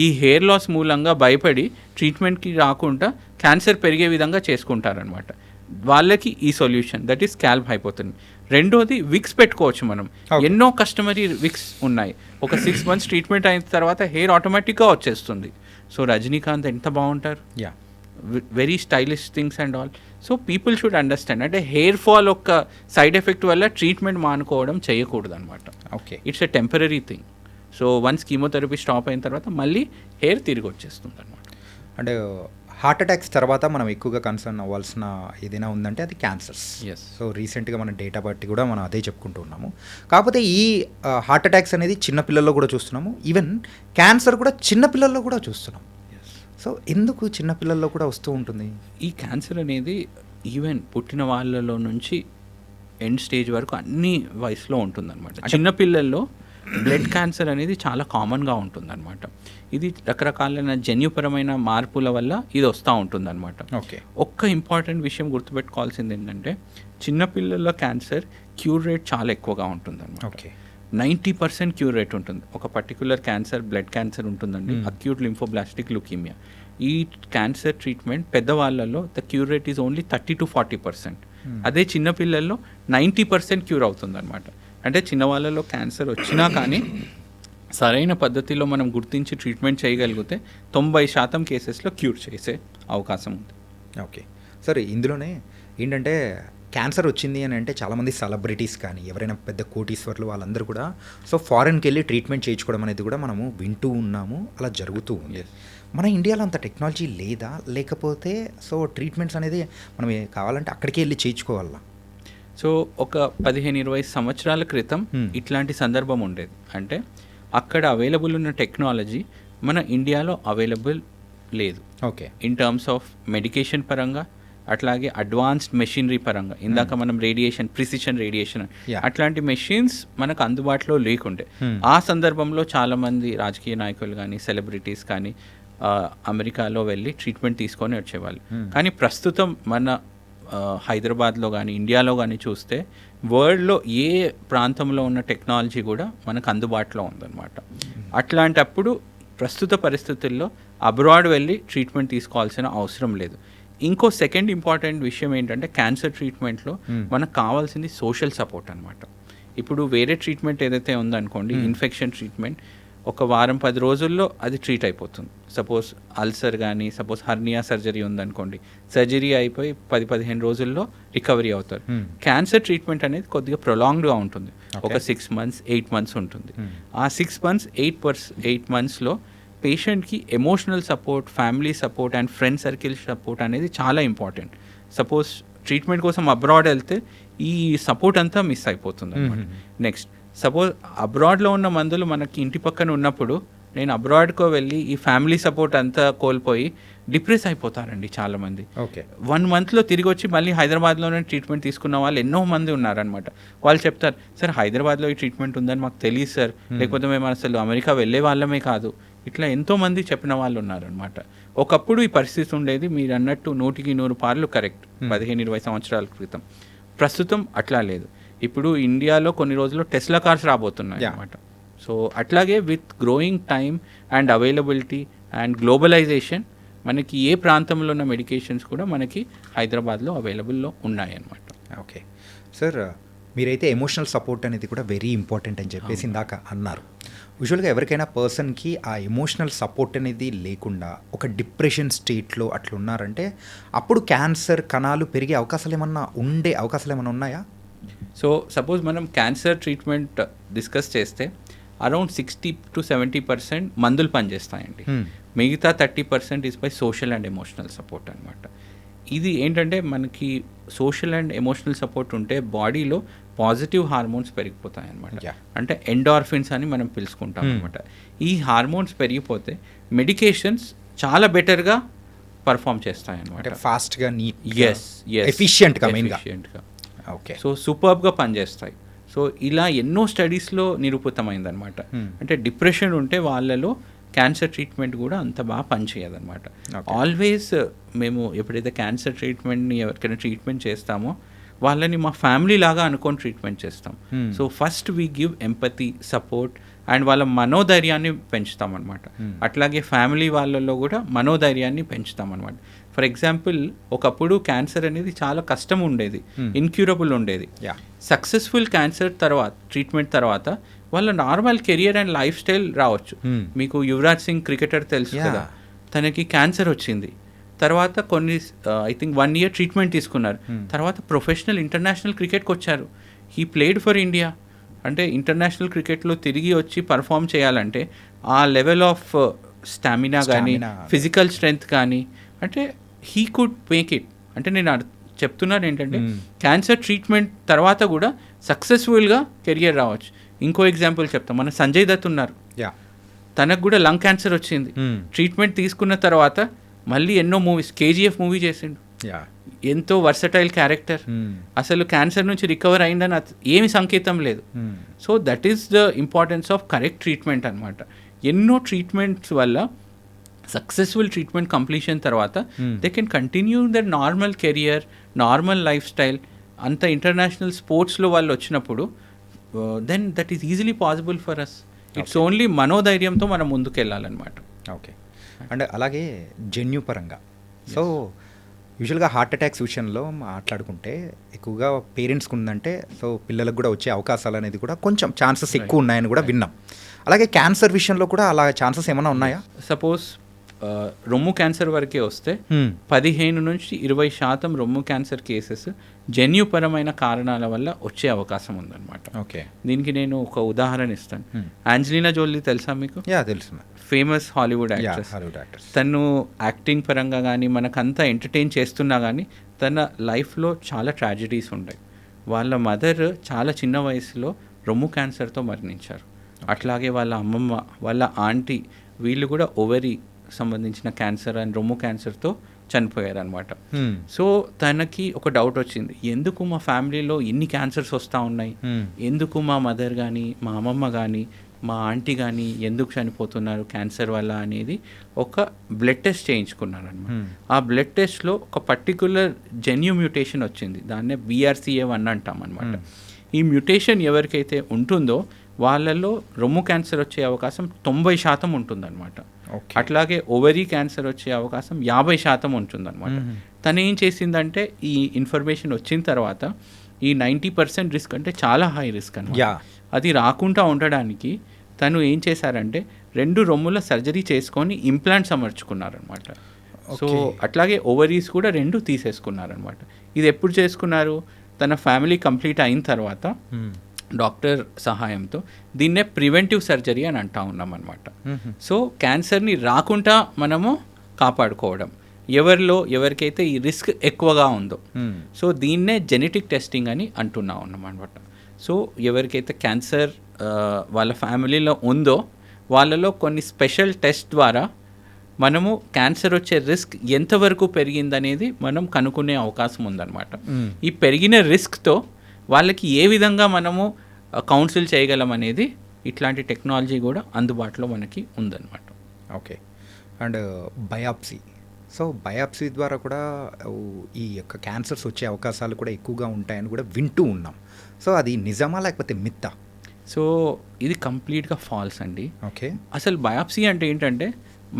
ఈ హెయిర్ లాస్ మూలంగా భయపడి ట్రీట్మెంట్కి రాకుండా క్యాన్సర్ పెరిగే విధంగా చేసుకుంటారనమాట. వాళ్ళకి ఈ solution that is scalp hypothermia. రెండోది విక్స్ పెట్టుకోవచ్చు మనం. Okay. ఎన్నో కస్టమరీ విక్స్ ఉన్నాయి. ఒక 6 months ట్రీట్మెంట్ అయిన తర్వాత హెయిర్ ఆటోమేటిక్గా వచ్చేస్తుంది. సో రజనీకాంత్ ఎంత బాగుంటారు, yeah very stylish things and all. So people should understand, అంటే హెయిర్ ఫాల్ ఒక సైడ్ ఎఫెక్ట్ వల్ల ట్రీట్మెంట్ మానుకోవడం చేయకూడదు అనమాట. Okay. It's a temporary thing. So once chemotherapy stop అయిన తర్వాత మళ్ళీ హెయిర్ తిరిగి వచ్చేస్తుంది అనమాట. అంటే హార్ట్ అటాక్స్ తర్వాత మనం ఎక్కువగా కన్సర్న్ అవ్వాల్సిన ఏదైనా ఉందంటే అది క్యాన్సర్స్. ఎస్. సో రీసెంట్గా మన డేటా బట్టి కూడా మనం అదే చెప్పుకుంటూ ఉన్నాము. కాకపోతే ఈ హార్ట్ అటాక్స్ అనేది చిన్నపిల్లల్లో కూడా చూస్తున్నాము, ఈవెన్ క్యాన్సర్ కూడా చిన్నపిల్లల్లో కూడా చూస్తున్నాం. సో ఎందుకు చిన్నపిల్లల్లో కూడా వస్తూ ఉంటుంది ఈ క్యాన్సర్ అనేది? ఈవెన్ పుట్టిన వాళ్ళలో నుంచి ఎండ్ స్టేజ్ వరకు అన్ని వయసులో ఉంటుందన్నమాట. చిన్నపిల్లల్లో బ్లడ్ క్యాన్సర్ అనేది చాలా కామన్గా ఉంటుందన్నమాట. ఇది రకరకాలైన జన్యుపరమైన మార్పుల వల్ల ఇది వస్తూ ఉంటుందన్నమాట. ఓకే. ఒక్క ఇంపార్టెంట్ విషయం గుర్తుపెట్టుకోవాల్సింది ఏంటంటే చిన్నపిల్లల్లో క్యాన్సర్ క్యూర్ రేట్ చాలా ఎక్కువగా ఉంటుందన్నమాట. ఓకే. 90% క్యూర్ రేట్ ఉంటుంది. ఒక పర్టికులర్ క్యాన్సర్, బ్లడ్ క్యాన్సర్ ఉంటుందండి, అక్యూట్ లింఫోబ్లాస్టిక్ లుకీమియా. ఈ క్యాన్సర్ ట్రీట్మెంట్ పెద్దవాళ్ళలో the cure rate is only 30 to 40%. అదే చిన్నపిల్లల్లో 90% క్యూర్ అవుతుందన్నమాట. అంటే చిన్నవాళ్ళలో క్యాన్సర్ వచ్చినా కానీ సరైన పద్ధతిలో మనం గుర్తించి ట్రీట్మెంట్ చేయగలిగితే 90% కేసెస్లో క్యూర్ చేసే అవకాశం ఉంది. ఓకే. సరే, ఇందులోనే ఏంటంటే క్యాన్సర్ వచ్చింది అని అంటే చాలామంది సెలబ్రిటీస్ కానీ ఎవరైనా పెద్ద కోటీశ్వర్లు వాళ్ళందరూ కూడా సో ఫారెన్కి వెళ్ళి ట్రీట్మెంట్ చేయించుకోవడం అనేది కూడా మనము వింటూ ఉన్నాము, అలా జరుగుతూ ఉంది. మన ఇండియాలో అంత టెక్నాలజీ లేదా, లేకపోతే సో ట్రీట్మెంట్స్ అనేది మనం కావాలంటే అక్కడికి వెళ్ళి చేయించుకోవాలా? సో ఒక 15-20 సంవత్సరాల క్రితం ఇట్లాంటి సందర్భం ఉండేది. అంటే అక్కడ అవైలబుల్ ఉన్న టెక్నాలజీ మన ఇండియాలో అవైలబుల్ లేదు. Okay. In terms of medication పరంగా, అట్లాగే అడ్వాన్స్డ్ మెషినరీ పరంగా. ఇందాక మనం రేడియేషన్, ప్రిసిషన్ రేడియేషన్ అట్లాంటి మెషిన్స్ మనకు అందుబాటులో లేకుండే. ఆ సందర్భంలో చాలామంది రాజకీయ నాయకులు కానీ సెలబ్రిటీస్ కానీ అమెరికాలో వెళ్ళి ట్రీట్మెంట్ తీసుకొని వచ్చేవాళ్ళు. కానీ ప్రస్తుతం మన హైదరాబాద్లో కానీ ఇండియాలో కానీ చూస్తే వరల్డ్లో ఏ ప్రాంతంలో ఉన్న టెక్నాలజీ కూడా మనకు అందుబాటులో ఉందన్నమాట. అట్లాంటప్పుడు ప్రస్తుత పరిస్థితుల్లో అబ్రాడ్ వెళ్ళి ట్రీట్మెంట్ తీసుకోవాల్సిన అవసరం లేదు. ఇంకో సెకండ్ ఇంపార్టెంట్ విషయం ఏంటంటే క్యాన్సర్ ట్రీట్మెంట్లో మనకు కావాల్సింది సోషల్ సపోర్ట్ అనమాట. ఇప్పుడు వేరే ట్రీట్మెంట్ ఏదైతే ఉందనుకోండి, ఇన్ఫెక్షన్ ట్రీట్మెంట్ ఒక వారం 10 రోజుల్లో అది ట్రీట్ అయిపోతుంది. సపోజ్ అల్సర్ కానీ, సపోజ్ హర్నియా సర్జరీ ఉందనుకోండి, సర్జరీ అయిపోయి 10-15 రోజుల్లో రికవరీ అవుతారు. క్యాన్సర్ ట్రీట్మెంట్ అనేది కొద్దిగా ప్రొలాంగ్డ్గా ఉంటుంది. ఒక 6 months 8 months ఉంటుంది. ఆ 6 months 8 monthsలో పేషెంట్కి emotional support, family support and friend circle support అనేది చాలా ఇంపార్టెంట్. సపోజ్ ట్రీట్మెంట్ కోసం అబ్రాడ్ వెళ్తే ఈ సపోర్ట్ అంతా మిస్ అయిపోతుంది అనమాట. నెక్స్ట్ సపోజ్ అబ్రాడ్లో ఉన్న మందులు మనకి ఇంటి పక్కన ఉన్నప్పుడు నేను అబ్రాడ్కో వెళ్ళి ఈ ఫ్యామిలీ సపోర్ట్ అంతా కోల్పోయి డిప్రెస్ అయిపోతారండి చాలామంది. ఓకే. 1 monthలో తిరిగి వచ్చి మళ్ళీ హైదరాబాద్లోనే ట్రీట్మెంట్ తీసుకున్న వాళ్ళు ఎన్నో మంది ఉన్నారనమాట. వాళ్ళు చెప్తారు, సార్ హైదరాబాద్లో ఈ ట్రీట్మెంట్ ఉందని మాకు తెలియదు సార్, లేకపోతే మేము అసలు అమెరికా వెళ్ళే వాళ్ళమే కాదు. ఇట్లా ఎంతోమంది చెప్పిన వాళ్ళు ఉన్నారనమాట. ఒకప్పుడు ఈ పరిస్థితి ఉండేది, మీరు అన్నట్టు 100% కరెక్ట్ 15-20 సంవత్సరాల క్రితం. ప్రస్తుతం అట్లా లేదు. ఇప్పుడు ఇండియాలో కొన్ని రోజుల్లో టెస్లా కార్స్ రాబోతున్నాయి అన్నమాట. సో అట్లాగే with growing time and availability and globalisation మనకి ఏ ప్రాంతంలో ఉన్న మెడికేషన్స్ కూడా మనకి హైదరాబాద్లో అవైలబుల్లో ఉన్నాయి అన్నమాట. ఓకే సార్, మీరైతే ఎమోషనల్ సపోర్ట్ అనేది కూడా వెరీ ఇంపార్టెంట్ అని చెప్పేసి ఇందాక అన్నారు. యూజువల్గా ఎవరికైనా పర్సన్కి ఆ ఎమోషనల్ సపోర్ట్ అనేది లేకుండా ఒక డిప్రెషన్ స్టేట్లో అట్లా ఉన్నారంటే అప్పుడు క్యాన్సర్ కణాలు పెరిగే అవకాశాలు ఏమన్నా ఉన్నాయా? సో సపోజ్ మనం క్యాన్సర్ ట్రీట్మెంట్ డిస్కస్ చేస్తే అరౌండ్ 60-70% మందులు పనిచేస్తాయండి. మిగతా 30% is by social and emotional support అనమాట. ఇది ఏంటంటే మనకి సోషల్ అండ్ ఎమోషనల్ సపోర్ట్ ఉంటే బాడీలో పాజిటివ్ హార్మోన్స్ పెరిగిపోతాయి అనమాట. అంటే ఎండార్ఫిన్స్ అని మనం పిలుచుకుంటాం అనమాట. ఈ హార్మోన్స్ పెరిగిపోతే మెడికేషన్స్ చాలా బెటర్గా పర్ఫామ్ చేస్తాయి అనమాట. ఫాస్ట్గా, ఎఫిషియెంట్గా. ఓకే. సో సూపర్బ్గా పనిచేస్తాయి. సో ఇలా ఎన్నో స్టడీస్లో నిరూపితమైందనమాట. అంటే డిప్రెషన్ ఉంటే వాళ్ళలో క్యాన్సర్ ట్రీట్మెంట్ కూడా అంత బాగా పనిచేయదన్నమాట. ఆల్వేస్ మేము ఎప్పుడైతే క్యాన్సర్ ట్రీట్మెంట్ని ఎవరికైనా ట్రీట్మెంట్ చేస్తామో వాళ్ళని మా ఫ్యామిలీ లాగా అనుకొని ట్రీట్మెంట్ చేస్తాం. So first we give empathy, support and వాళ్ళ మనోధైర్యాన్ని పెంచుతామన్నమాట. అట్లాగే ఫ్యామిలీ వాళ్ళల్లో కూడా మనోధైర్యాన్ని పెంచుతామన్నమాట. ఫర్ ఎగ్జాంపుల్, ఒకప్పుడు క్యాన్సర్ అనేది చాలా కష్టం ఉండేది, ఇన్క్యూరబుల్ ఉండేది. సక్సెస్ఫుల్ క్యాన్సర్ తర్వాత, ట్రీట్మెంట్ తర్వాత వాళ్ళ normal career and life style రావచ్చు. మీకు యువరాజ్ సింగ్ క్రికెటర్ తెలుసు కదా, తనకి క్యాన్సర్ వచ్చింది, తర్వాత కొన్ని ఐ థింక్ 1 year ట్రీట్మెంట్ తీసుకున్నారు, తర్వాత ప్రొఫెషనల్ ఇంటర్నేషనల్ క్రికెట్కి వచ్చారు. He played for India. అంటే ఇంటర్నేషనల్ క్రికెట్లో తిరిగి వచ్చి పర్ఫామ్ చేయాలంటే ఆ లెవెల్ ఆఫ్ స్టామినా కానీ ఫిజికల్ స్ట్రెంగ్త్ కానీ, అంటే హీ కుడ్ మేక్ ఇట్. అంటే నేను చెప్తున్నాను ఏంటంటే క్యాన్సర్ ట్రీట్మెంట్ తర్వాత కూడా సక్సెస్ఫుల్గా కెరియర్ రావచ్చు. ఇంకో ఎగ్జాంపుల్ చెప్తాం, మన సంజయ్ దత్ ఉన్నారు, తనకు కూడా లంగ్ క్యాన్సర్ వచ్చింది. ట్రీట్మెంట్ తీసుకున్న తర్వాత మళ్ళీ ఎన్నో మూవీస్, KGF మూవీ చేసిండు, ఎంతో వర్సటైల్ క్యారెక్టర్. అసలు క్యాన్సర్ నుంచి రికవర్ అయిందని ఏమి సంకేతం లేదు. So that is the importance of correct treatment అనమాట. ఎన్నో ట్రీట్మెంట్స్ వల్ల సక్సెస్ఫుల్ ట్రీట్మెంట్ కంప్లీషన్ తర్వాత they can continue their normal career, normal life style. అంత ఇంటర్నేషనల్ స్పోర్ట్స్లో వాళ్ళు వచ్చినప్పుడు then that is easily possible for us. It's only మనోధైర్యంతో మనం ముందుకు వెళ్ళాలన్నమాట. ఓకే. అండ్ అలాగే జన్యు పరంగా, సో యూజువల్గా హార్ట్ అటాక్స్ విషయంలో మాట్లాడుకుంటే ఎక్కువగా పేరెంట్స్కి ఉందంటే, సో పిల్లలకు కూడా వచ్చే అవకాశాలు అనేది కూడా కొంచెం ఛాన్సెస్ ఎక్కువ ఉన్నాయని కూడా విన్నాం. అలాగే క్యాన్సర్ విషయంలో కూడా అలా ఛాన్సెస్ ఏమైనా ఉన్నాయా? సపోజ్ రొమ్ము క్యాన్సర్ వరకే వస్తే 15-20% రొమ్ము క్యాన్సర్ కేసెస్ జన్యుపరమైన కారణాల వల్ల వచ్చే అవకాశం ఉందన్నమాట. ఓకే. దీనికి నేను ఒక ఉదాహరణ ఇస్తాను. ఆంజలీనా జోలీ తెలుసా మీకు? తెలుసు. Famous Hollywood actress. తను యాక్టింగ్ పరంగా కానీ మనకంతా ఎంటర్టైన్ చేస్తున్నా కానీ తన లైఫ్లో చాలా ట్రాజడీస్ ఉంటాయి. వాళ్ళ మదర్ చాలా చిన్న వయసులో రొమ్ము క్యాన్సర్తో మరణించారు. అట్లాగే వాళ్ళ అమ్మమ్మ, వాళ్ళ ఆంటీ, వీళ్ళు కూడా ఓవరీ సంబంధించిన క్యాన్సర్ అండ్ రొమ్ము క్యాన్సర్తో చనిపోయారనమాట. సో తనకి ఒక డౌట్ వచ్చింది, ఎందుకు మా ఫ్యామిలీలో ఇన్ని క్యాన్సర్స్ వస్తూ ఉన్నాయి, ఎందుకు మా మదర్ కానీ మా అమ్మమ్మ కానీ మా ఆంటీ కానీ ఎందుకు చనిపోతున్నారు క్యాన్సర్ వల్ల అనేది ఒక బ్లడ్ టెస్ట్ చేయించుకున్నారు అనమాట. ఆ బ్లడ్ టెస్ట్లో ఒక పర్టికులర్ జెన్యు మ్యూటేషన్ వచ్చింది, దాన్నే BRCA1 అంటాం అనమాట. ఈ మ్యూటేషన్ ఎవరికైతే ఉంటుందో వాళ్ళలో రొమ్ము క్యాన్సర్ వచ్చే అవకాశం 90% ఉంటుందన్నమాట. అట్లాగే ఓవరీ క్యాన్సర్ వచ్చే అవకాశం 50% ఉంటుందన్నమాట. తను ఏం చేసిందంటే ఈ ఇన్ఫర్మేషన్ వచ్చిన తర్వాత ఈ 90% రిస్క్ అంటే చాలా హై రిస్క్ అనమాట, అది రాకుండా ఉండడానికి తను ఏం చేశారంటే 2 రొమ్ముల సర్జరీ చేసుకొని ఇంప్లాంట్స్ అమర్చుకున్నారనమాట. సో అట్లాగే ఓవరీస్ కూడా 2 తీసేసుకున్నారనమాట. ఇది ఎప్పుడు చేసుకున్నారు? తన ఫ్యామిలీ కంప్లీట్ అయిన తర్వాత డాక్టర్ సహాయంతో. దీన్నే ప్రివెంటివ్ సర్జరీ అని అంటా ఉన్నాం అనమాట. సో క్యాన్సర్ని రాకుండా మనము కాపాడుకోవడం, ఎవరికైతే ఈ రిస్క్ ఎక్కువగా ఉందో. సో దీన్నే జెనెటిక్ టెస్టింగ్ అని అంటున్నా ఉన్నాం అనమాట. సో ఎవరికైతే క్యాన్సర్ వాళ్ళ ఫ్యామిలీలో ఉందో వాళ్ళలో కొన్ని స్పెషల్ టెస్ట్ ద్వారా మనము క్యాన్సర్ వచ్చే రిస్క్ ఎంతవరకు పెరిగిందనేది మనం కనుక్కునే అవకాశం ఉందన్నమాట. ఈ పెరిగిన రిస్క్తో వాళ్ళకి ఏ విధంగా మనము కౌన్సిల్ చేయగలం అనేది ఇట్లాంటి టెక్నాలజీ కూడా అందుబాటులో మనకి ఉందన్నమాట. Okay. And biopsy, so biopsy ద్వారా కూడా ఈ యొక్క క్యాన్సర్స్ వచ్చే అవకాశాలు కూడా ఎక్కువగా ఉంటాయని కూడా వింటూ ఉన్నాం. సో అది నిజమా లేకపోతే మిత్తా? సో ఇది కంప్లీట్గా ఫాల్స్ అండి. ఓకే. అసలు బయాప్సీ అంటే ఏంటంటే,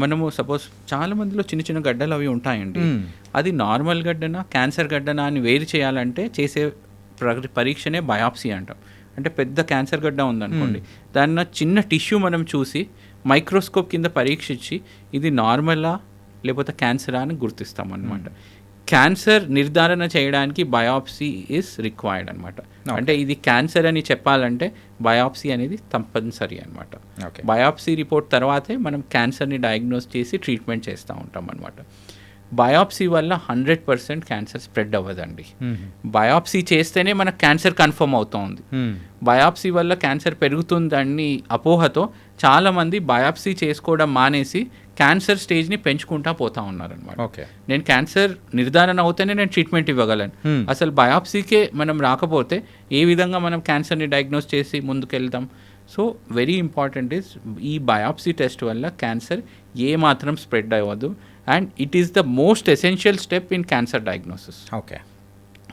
మనము సపోజ్ చాలా మందిలో చిన్న చిన్న గడ్డలు అవి ఉంటాయండి, అది నార్మల్ గడ్డనా క్యాన్సర్ గడ్డనా అని వేరు చేయాలంటే చేసే పరీక్షనే బయాప్సీ అంటాం. అంటే పెద్ద క్యాన్సర్ గడ్డ ఉందనుకోండి, దాన్ని చిన్న టిష్యూ మనం చూసి మైక్రోస్కోప్ కింద పరీక్షించి ఇది నార్మలా లేకపోతే క్యాన్సరా అని గుర్తిస్తాం అన్నమాట. క్యాన్సర్ నిర్ధారణ చేయడానికి బయాప్సీ ఈజ్ రిక్వైర్డ్ అనమాట. అంటే ఇది క్యాన్సర్ అని చెప్పాలంటే బయాప్సీ అనేది తప్పనిసరి అనమాట. బయాప్సీ రిపోర్ట్ తర్వాతే మనం క్యాన్సర్ని డయాగ్నోస్ చేసి ట్రీట్మెంట్ చేస్తూ ఉంటాం అనమాట. బయాప్సీ వల్ల 100% క్యాన్సర్ స్ప్రెడ్ అవ్వదండి. బయాప్సీ చేస్తేనే మనకు క్యాన్సర్ కన్ఫర్మ్ అవుతుంది. బయాప్సీ వల్ల క్యాన్సర్ పెరుగుతుందని అపోహతో చాలామంది బయాప్సీ చేసుకోవడం మానేసి క్యాన్సర్ స్టేజ్ని పెంచుకుంటా పోతా ఉన్నారనమాట. నేను క్యాన్సర్ నిర్ధారణ అవుతేనే నేను ట్రీట్మెంట్ ఇవ్వగలను, అసలు బయాప్సీకే మనం రాకపోతే ఏ విధంగా మనం క్యాన్సర్ని డయాగ్నోస్ చేసి ముందుకెళ్తాం? సో వెరీ ఇంపార్టెంట్ ఇస్ ఈ బయాప్సీ టెస్ట్ వల్ల క్యాన్సర్ ఏ మాత్రం స్ప్రెడ్ అవ్వదు. And it is the most essential step in cancer diagnosis. Okay.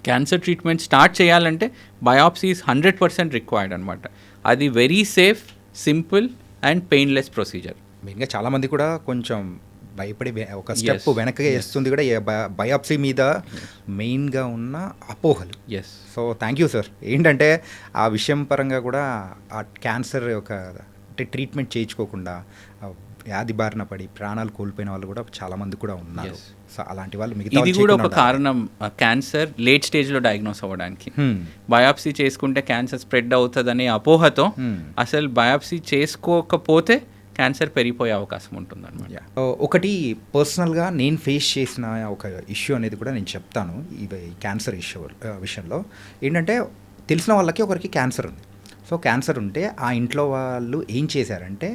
Cancer treatment start చేయాలంటే బయాప్సీ ఈజ్ 100% రిక్వైర్డ్ అనమాట. అది very safe, simple and painless procedure. మెయిన్గా చాలామంది కూడా కొంచెం భయపడి ఒక స్టెప్ Yes. వెనకగా వేస్తుంది కూడా బయాప్సీ మీద మెయిన్గా ఉన్న అపోహలు. Yes. So thank you sir. ఏంటంటే ఆ విషయం పరంగా కూడా ఆ క్యాన్సర్ యొక్క ట్రీట్మెంట్ చేయించుకోకుండా వ్యాధి బారిన పడి ప్రాణాలు కోల్పోయిన వాళ్ళు కూడా చాలామంది కూడా ఉన్నారు. Yes. సో అలాంటి వాళ్ళు ఇది మిగతా కూడా ఒక కారణం క్యాన్సర్ లేట్ స్టేజ్లో డయాగ్నోస్ అవ్వడానికి. బయాప్సీ చేసుకుంటే క్యాన్సర్ స్ప్రెడ్ అవుతుందనే అపోహతో అసలు బయాప్సీ చేసుకోకపోతే క్యాన్సర్ పెరిగిపోయే అవకాశం ఉంటుందన్నమాట. ఒకటి పర్సనల్గా నేను ఫేస్ చేసిన ఒక ఇష్యూ అనేది కూడా నేను చెప్తాను. ఇవి క్యాన్సర్ ఇష్యూ విషయంలో ఏంటంటే తెలిసిన వాళ్ళకి ఒకరికి క్యాన్సర్ ఉంది. సో క్యాన్సర్ ఉంటే ఆ ఇంట్లో వాళ్ళు ఏం చేశారంటే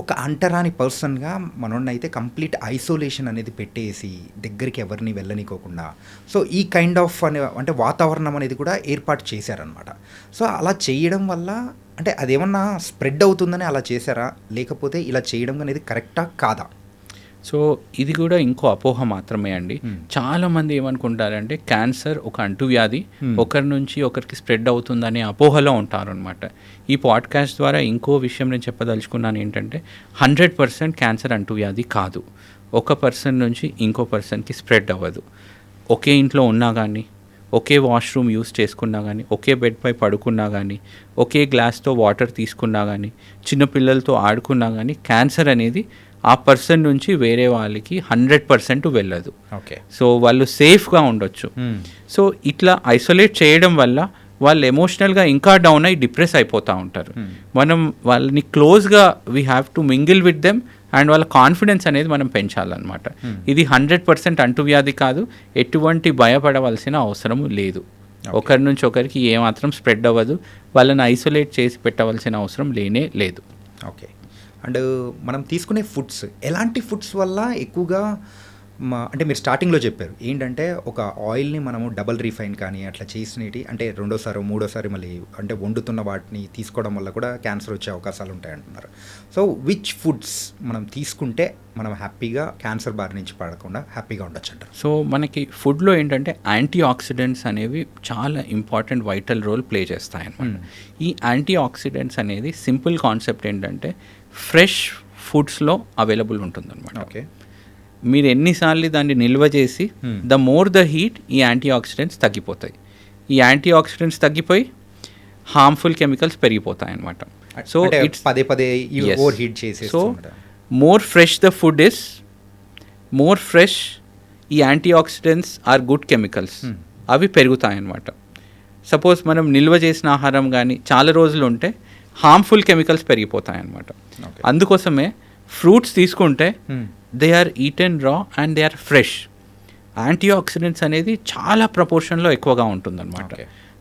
ఒక అంటరాని పర్సన్గా మనోడిని అయితే కంప్లీట్ ఐసోలేషన్ అనేది పెట్టేసి దగ్గరికి ఎవరిని వెళ్ళనికోకుండా సో ఈ కైండ్ ఆఫ్ అంటే వాతావరణం అనేది కూడా ఏర్పాటు చేశారనమాట. సో అలా చేయడం వల్ల అంటే అదేమన్నా స్ప్రెడ్ అవుతుందని అలా చేశారా, లేకపోతే ఇలా చేయడం అనేది కరెక్టా కాదా? సో ఇది కూడా ఇంకో అపోహ మాత్రమే అండి. చాలామంది ఏమనుకుంటారంటే క్యాన్సర్ ఒక అంటువ్యాధి, ఒకరి నుంచి ఒకరికి స్ప్రెడ్ అవుతుందనే అపోహలో ఉంటారు అనమాట. ఈ పాడ్కాస్ట్ ద్వారా ఇంకో విషయం నేను చెప్పదలుచుకున్నాను ఏంటంటే 100% క్యాన్సర్ అంటువ్యాధి కాదు. ఒక పర్సన్ నుంచి ఇంకో పర్సన్కి స్ప్రెడ్ అవ్వదు. ఒకే ఇంట్లో ఉన్నా కానీ, ఒకే వాష్రూమ్ యూస్ చేసుకున్నా కానీ, ఒకే బెడ్పై పడుకున్నా కానీ, ఒకే గ్లాస్తో వాటర్ తీసుకున్నా కానీ, చిన్నపిల్లలతో ఆడుకున్నా కానీ క్యాన్సర్ అనేది ఆ పర్సన్ నుంచి వేరే వాళ్ళకి 100% వెళ్ళదు. ఓకే. సో వాళ్ళు సేఫ్గా ఉండొచ్చు. సో ఇట్లా ఐసోలేట్ చేయడం వల్ల వాళ్ళు ఎమోషనల్గా ఇంకా డౌన్ అయ్యి డిప్రెస్ అయిపోతూ ఉంటారు. మనం వాళ్ళని క్లోజ్గా we have to mingle with them and వాళ్ళ కాన్ఫిడెన్స్ అనేది మనం పెంచాలన్నమాట. ఇది 100% అంటువ్యాధి కాదు, ఎటువంటి భయపడవలసిన అవసరం లేదు. ఒకరి నుంచి ఒకరికి ఏమాత్రం స్ప్రెడ్ అవ్వదు, వాళ్ళని ఐసోలేట్ చేసి పెట్టవలసిన అవసరం లేనే లేదు. ఓకే. అండ్ మనం తీసుకునే ఫుడ్స్ ఎలాంటి ఫుడ్స్ వల్ల ఎక్కువగా అంటే మీరు స్టార్టింగ్లో చెప్పారు ఏంటంటే ఒక ఆయిల్ని మనము డబల్ రీఫైన్ కానీ అట్లా చేసినవి అంటే రెండోసారి మూడోసారి మళ్ళీ అంటే వండుతున్న వాటిని తీసుకోవడం వల్ల కూడా క్యాన్సర్ వచ్చే అవకాశాలు ఉంటాయంటున్నారు. సో విచ్ ఫుడ్స్ మనం తీసుకుంటే మనం హ్యాపీగా క్యాన్సర్ బారి నుంచి పడకుండా హ్యాపీగా ఉండొచ్చు అంటారు? సో మనకి ఫుడ్లో ఏంటంటే యాంటీ ఆక్సిడెంట్స్ అనేవి చాలా ఇంపార్టెంట్ వైటల్ రోల్ ప్లే చేస్తాయి అన్నమాట. ఈ యాంటీ ఆక్సిడెంట్స్ అనేది సింపుల్ కాన్సెప్ట్ ఏంటంటే ఫ్రెష్ ఫుడ్స్లో అవైలబుల్ ఉంటుందన్నమాట. ఓకే. మీరు ఎన్నిసార్లు దాన్ని నిల్వ చేసి ద మోర్ ద హీట్ ఈ యాంటీ ఆక్సిడెంట్స్ తగ్గిపోతాయి. ఈ యాంటీ ఆక్సిడెంట్స్ తగ్గిపోయి హార్మ్ఫుల్ కెమికల్స్ పెరిగిపోతాయి అన్నమాట. సో ఇట్స్ పదే పదే ఓవర్ హీట్ చేసి so more fresh the food is, more fresh ఈ antioxidants are good chemicals అవి పెరుగుతాయి అన్నమాట. సపోజ్ మనం నిల్వ చేసిన ఆహారం కానీ చాలా రోజులు ఉంటే హార్మ్ఫుల్ కెమికల్స్ పెరిగిపోతాయి అన్నమాట. అందుకోసమే ఫ్రూట్స్ తీసుకుంటే they are eaten raw and they are fresh. Antioxidants అనేది చాలా ప్రపోర్షన్లో ఎక్కువగా ఉంటుందన్నమాట.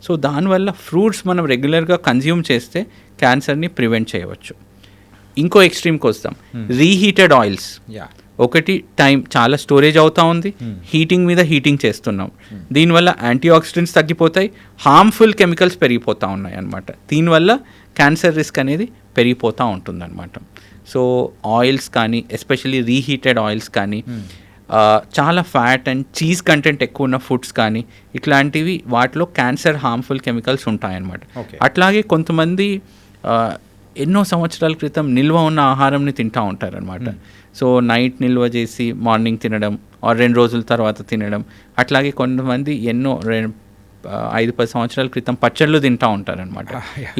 సో దానివల్ల ఫ్రూట్స్ మనం రెగ్యులర్గా కన్జ్యూమ్ చేస్తే క్యాన్సర్ని ప్రివెంట్ చేయవచ్చు. ఇంకో ఎక్స్ట్రీమ్కి వస్తాం, రీహీటెడ్ ఆయిల్స్. ఒకటి టైం చాలా స్టోరేజ్ అవుతూ ఉంది, హీటింగ్ మీద హీటింగ్ చేస్తున్నాం, దీనివల్ల యాంటీ ఆక్సిడెంట్స్ తగ్గిపోతాయి, హార్మ్ఫుల్ కెమికల్స్ పెరిగిపోతూ ఉన్నాయి అన్నమాట. దీనివల్ల క్యాన్సర్ రిస్క్ అనేది పెరిగిపోతూ ఉంటుందన్నమాట. సో ఆయిల్స్ కానీ ఎస్పెషల్లీ రీహీటెడ్ ఆయిల్స్ కానీ చాలా ఫ్యాట్ అండ్ చీజ్ కంటెంట్ ఎక్కువ ఉన్న ఫుడ్స్ కానీ ఇట్లాంటివి వాటిలో క్యాన్సర్ హార్మ్ఫుల్ కెమికల్స్ ఉంటాయన్నమాట. అట్లాగే కొంతమంది ఎన్నో సంవత్సరాల క్రితం నిల్వ ఉన్న ఆహారంని తింటూ ఉంటారనమాట. సో నైట్ నిల్వ చేసి మార్నింగ్ తినడం ఆర్ 2 రోజుల తర్వాత తినడం. అట్లాగే కొంతమంది ఎన్నో 5-10 సంవత్సరాల క్రితం పచ్చళ్ళు తింటూ ఉంటారనమాట.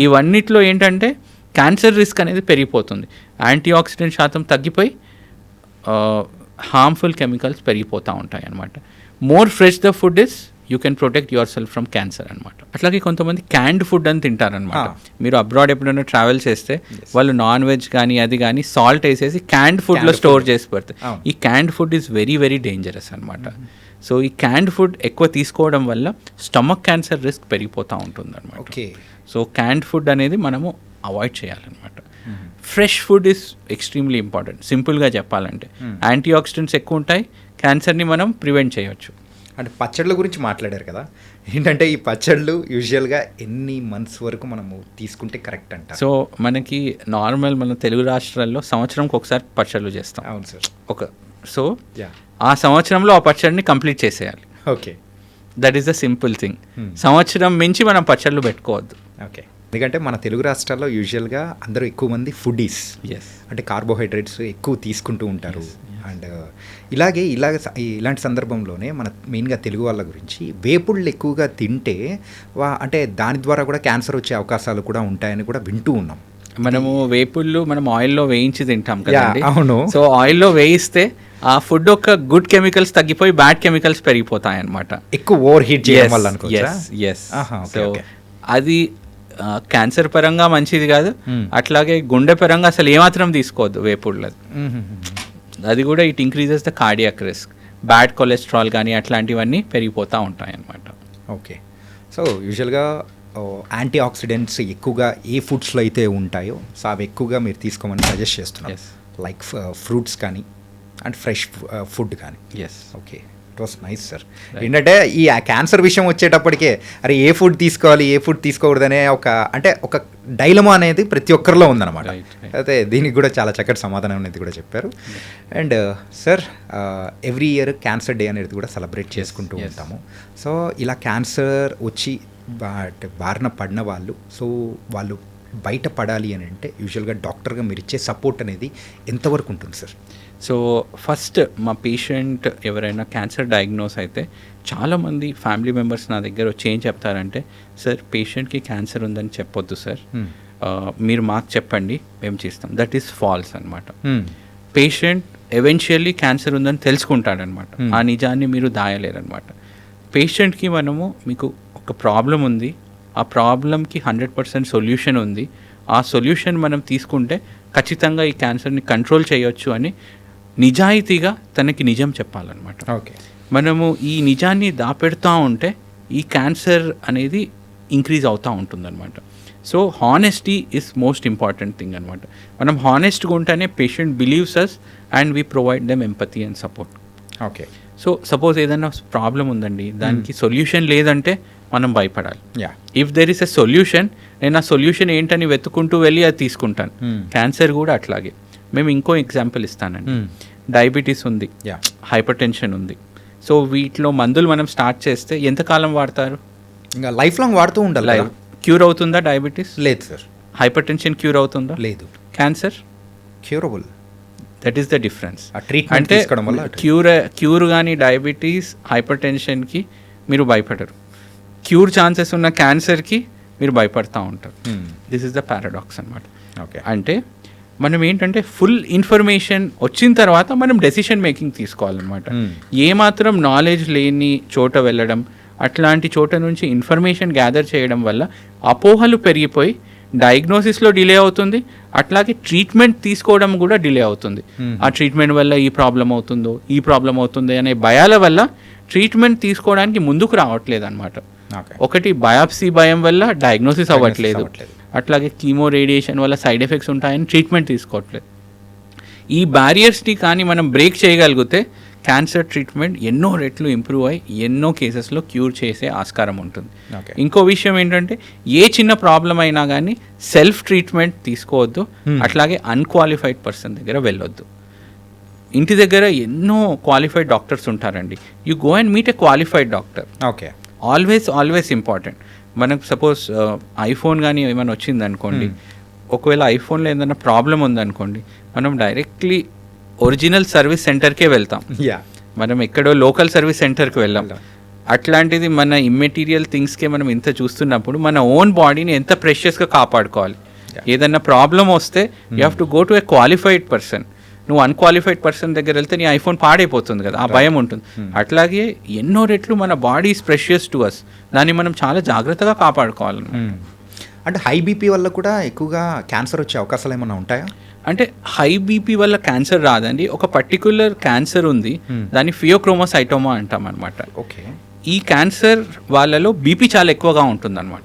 ఇవన్నిట్లో ఏంటంటే క్యాన్సర్ రిస్క్ అనేది పెరిగిపోతుంది. యాంటీ ఆక్సిడెంట్ శాతం తగ్గిపోయి హార్మ్ఫుల్ కెమికల్స్ పెరిగిపోతూ ఉంటాయి అన్నమాట. More fresh the food is you can protect your self from cancer అనమాట. అట్లాగే కొంతమంది క్యాండ్ ఫుడ్ అని తింటారనమాట. మీరు అబ్రాడ్ ఎప్పుడైనా ట్రావెల్ చేస్తే వాళ్ళు నాన్ వెజ్ కానీ అది కానీ సాల్ట్ వేసేసి క్యాండ్ ఫుడ్లో స్టోర్ చేసి పెడతాయి. ఈ canned food is very very dangerous అనమాట. సో ఈ క్యాండ్ ఫుడ్ ఎక్కువ తీసుకోవడం వల్ల స్టమక్ క్యాన్సర్ రిస్క్ పెరిగిపోతూ ఉంటుంది అనమాట. సో క్యాండ్ ఫుడ్ అనేది మనము అవాయిడ్ చేయాలన్నమాట. Fresh food is extremely important. సింపుల్గా చెప్పాలంటే యాంటీ ఆక్సిడెంట్స్ ఎక్కువ ఉంటాయి, క్యాన్సర్ని మనం ప్రివెంట్ చేయవచ్చు. అంటే పచ్చళ్ళ గురించి మాట్లాడారు కదా, ఏంటంటే ఈ పచ్చళ్ళు యూజువల్గా ఎన్ని మంత్స్ వరకు మనము తీసుకుంటే కరెక్ట్ అంట? సో మనకి నార్మల్ మన తెలుగు రాష్ట్రాల్లో సంవత్సరంకి ఒకసారి పచ్చళ్ళు చేస్తాం. అవును సార్. సో ఆ సంవత్సరంలో ఆ పచ్చడిని కంప్లీట్ చేసేయాలి. Okay. That is the simple thing. సంవత్సరం మించి మనం పచ్చళ్ళు పెట్టుకోవద్దు. ఓకే. ఎందుకంటే మన తెలుగు రాష్ట్రాల్లో యూజువల్గా అందరూ ఎక్కువ మంది ఫుడీస్, ఎస్ అంటే కార్బోహైడ్రేట్స్ ఎక్కువ తీసుకుంటూ ఉంటారు. Yes, అండ్ ఇలాంటి సందర్భంలోనే మన మెయిన్గా తెలుగు వాళ్ళ గురించి వేపుళ్ళు ఎక్కువగా తింటే అంటే దాని ద్వారా కూడా క్యాన్సర్ వచ్చే అవకాశాలు కూడా ఉంటాయని కూడా వింటూ ఉన్నాం. మనము వేపుళ్ళు మనం ఆయిల్లో వేయించి తింటాం కదండి. అవును. సో ఆయిల్లో వేయిస్తే ఆ ఫుడ్ యొక్క గుడ్ కెమికల్స్ తగ్గిపోయి బ్యాడ్ కెమికల్స్ పెరిగిపోతాయి అనమాట. ఎక్కువ ఓవర్ హీట్ చేయడం వల్ల అనుకోవచ్చా? సో అది క్యాన్సర్ పరంగా మంచిది కాదు. అట్లాగే గుండె పరంగా అసలు ఏమాత్రం తీసుకోవద్దు వేపుళ్ళది. అది కూడా it increases the cardiac risk, bad cholesterol కానీ అట్లాంటివన్నీ పెరిగిపోతూ ఉంటాయి అన్నమాట. ఓకే. సో యూజువల్గా యాంటీ ఆక్సిడెంట్స్ ఎక్కువగా ఏ ఫుడ్స్లో అయితే ఉంటాయో సో అవి ఎక్కువగా మీరు తీసుకోమని సజెస్ట్ చేస్తున్నారు. లైక్ ఫ్రూట్స్ కానీ అండ్ ఫ్రెష్ ఫుడ్ కానీ. Yes. Okay, it was nice sir. ఏంటంటే ఈ క్యాన్సర్ విషయం వచ్చేటప్పటికే అరే ఏ ఫుడ్ తీసుకోవాలి ఏ ఫుడ్ తీసుకోకూడదనే ఒక డైలమా అనేది ప్రతి ఒక్కరిలో ఉందన్నమాట. అయితే దీనికి కూడా చాలా చక్కటి సమాధానం అనేది కూడా చెప్పారు. And sir, every year cancer day అనేది కూడా సెలబ్రేట్ చేసుకుంటూ ఉంటాము. సో ఇలా క్యాన్సర్ వచ్చి బారిన పడిన వాళ్ళు, సో వాళ్ళు బయటపడాలి అని అంటే యూజువల్గా డాక్టర్గా మీరు ఇచ్చే సపోర్ట్ అనేది ఎంతవరకు ఉంటుంది సార్? సో ఫస్ట్ మా పేషెంట్ ఎవరైనా క్యాన్సర్ డయాగ్నోస్ అయితే చాలామంది ఫ్యామిలీ మెంబర్స్ నా దగ్గర వచ్చి ఏం చెప్తారంటే, సార్ పేషెంట్కి క్యాన్సర్ ఉందని చెప్పొద్దు సార్, మీరు మాకు చెప్పండి మేము చేస్తాం. దట్ ఈస్ ఫాల్స్ అనమాట. పేషెంట్ ఎవెన్షియల్లీ క్యాన్సర్ ఉందని తెలుసుకుంటాడనమాట. ఆ నిజాన్ని మీరు దాయలేరనమాట. పేషెంట్కి మనము మీకు ఒక ప్రాబ్లం ఉంది, ఆ ప్రాబ్లంకి 100% సొల్యూషన్ ఉంది, ఆ సొల్యూషన్ మనం తీసుకుంటే ఖచ్చితంగా ఈ క్యాన్సర్ని కంట్రోల్ చేయొచ్చు అని నిజాయితీగా తనకి నిజం చెప్పాలన్నమాట. ఓకే. మనము ఈ నిజాన్ని దాపెడుతూ ఉంటే ఈ క్యాన్సర్ అనేది ఇంక్రీజ్ అవుతూ ఉంటుందన్నమాట. So honesty is most important thing అనమాట. మనం హానెస్ట్గా ఉంటేనే patient believes us and we provide them empathy and support. Okay. So suppose ఏదైనా ప్రాబ్లం ఉందండి, దానికి సొల్యూషన్ లేదంటే మనం భయపడాలి. If there is a solution, నేను ఆ సొల్యూషన్ ఏంటని వెతుకుంటూ వెళ్ళి అది తీసుకుంటాను. క్యాన్సర్ కూడా అట్లాగే. మేము ఇంకో ఎగ్జాంపుల్ ఇస్తానండి. డయాబెటీస్ ఉంది, హైపర్ టెన్షన్ ఉంది. సో వీటిలో మందులు మనం స్టార్ట్ చేస్తే ఎంతకాలం వాడతారు? ఇంకా లైఫ్ లాంగ్ వాడుతూ ఉండాలి. క్యూర్ అవుతుందా డయాబెటీస్? లేదు సార్. హైపర్ టెన్షన్ క్యూర్ అవుతుందా? లేదు. Cancer curable. That is the difference. అంటే క్యూర్ కానీ డయాబెటీస్ హైపర్ టెన్షన్కి మీరు భయపడరు, క్యూర్ ఛాన్సెస్ ఉన్న క్యాన్సర్కి మీరు భయపడతా ఉంటారు. దిస్ ఈస్ ద పారాడాక్స్ అనమాట. ఓకే. అంటే మనం ఏంటంటే ఫుల్ ఇన్ఫర్మేషన్ వచ్చిన తర్వాత మనం డెసిషన్ మేకింగ్ తీసుకోవాలన్నమాట. ఏమాత్రం నాలెడ్జ్ లేని చోట వెళ్ళడం, అట్లాంటి చోట నుంచి ఇన్ఫర్మేషన్ గ్యాదర్ చేయడం వల్ల అపోహలు పెరిగిపోయి డయాగ్నోసిస్లో డిలే అవుతుంది, అట్లాగే ట్రీట్మెంట్ తీసుకోవడం కూడా డిలే అవుతుంది. ఆ ట్రీట్మెంట్ వల్ల ఈ ప్రాబ్లం అవుతుందో ఈ ప్రాబ్లం అవుతుంది అనే భయాల వల్ల ట్రీట్మెంట్ తీసుకోవడానికి ముందుకు రావట్లేదు అనమాట. ఒకటి బయాప్సీ భయం వల్ల డయాగ్నోసిస్ అవ్వట్లేదు, అట్లాగే కీమో రేడియేషన్ వల్ల సైడ్ ఎఫెక్ట్స్ ఉంటాయని ట్రీట్మెంట్ తీసుకోవట్లేదు. ఈ బ్యారియర్స్ని కానీ మనం బ్రేక్ చేయగలిగితే క్యాన్సర్ ట్రీట్మెంట్ ఎన్నో రెట్లు ఇంప్రూవ్ అయ్యి ఎన్నో కేసెస్లో క్యూర్ చేసే ఆస్కారం ఉంటుంది. ఇంకో విషయం ఏంటంటే ఏ చిన్న ప్రాబ్లం అయినా కానీ సెల్ఫ్ ట్రీట్మెంట్ తీసుకోవద్దు, అట్లాగే అన్క్వాలిఫైడ్ పర్సన్ దగ్గర వెళ్ళొద్దు. ఇంటి దగ్గర ఎన్నో క్వాలిఫైడ్ డాక్టర్స్ ఉంటారండి. You go and meet a qualified doctor. Okay. Always important. మనకు సపోజ్ ఐఫోన్ కానీ ఏమైనా వచ్చిందనుకోండి, ఒకవేళ ఐఫోన్లో ఏదైనా ప్రాబ్లం ఉందనుకోండి, మనం డైరెక్ట్లీ ఒరిజినల్ సర్వీస్ సెంటర్కే వెళ్తాం, మనం ఎక్కడో లోకల్ సర్వీస్ సెంటర్కి వెళ్ళాం. అట్లాంటిది మన ఇమ్మెటీరియల్ థింగ్స్కే మనం ఇంత చూస్తున్నప్పుడు మన ఓన్ బాడీని ఎంత ప్రెషియస్గా కాపాడుకోవాలి. ఏదన్నా ప్రాబ్లం వస్తే you have to go to a qualified person. నువ్వు అన్క్వాలిఫైడ్ పర్సన్ దగ్గర వెళ్తే నీ ఐఫోన్ పాడైపోతుంది కదా, ఆ భయం ఉంటుంది. అట్లాగే ఎన్నో రెట్లు మన body is precious to us, దాన్ని మనం చాలా జాగ్రత్తగా కాపాడుకోవాలి. అంటే హై బీపీ వల్ల కూడా ఎక్కువగా క్యాన్సర్ వచ్చే అవకాశాలు ఏమైనా ఉంటాయా? అంటే హై బీపీ వల్ల క్యాన్సర్ రాదండి. ఒక పర్టికులర్ క్యాన్సర్ ఉంది, దాన్ని ఫియోక్రోమోసైటోమా అంటాం అనమాట. ఓకే. ఈ క్యాన్సర్ వాళ్ళలో బీపీ చాలా ఎక్కువగా ఉంటుంది అనమాట.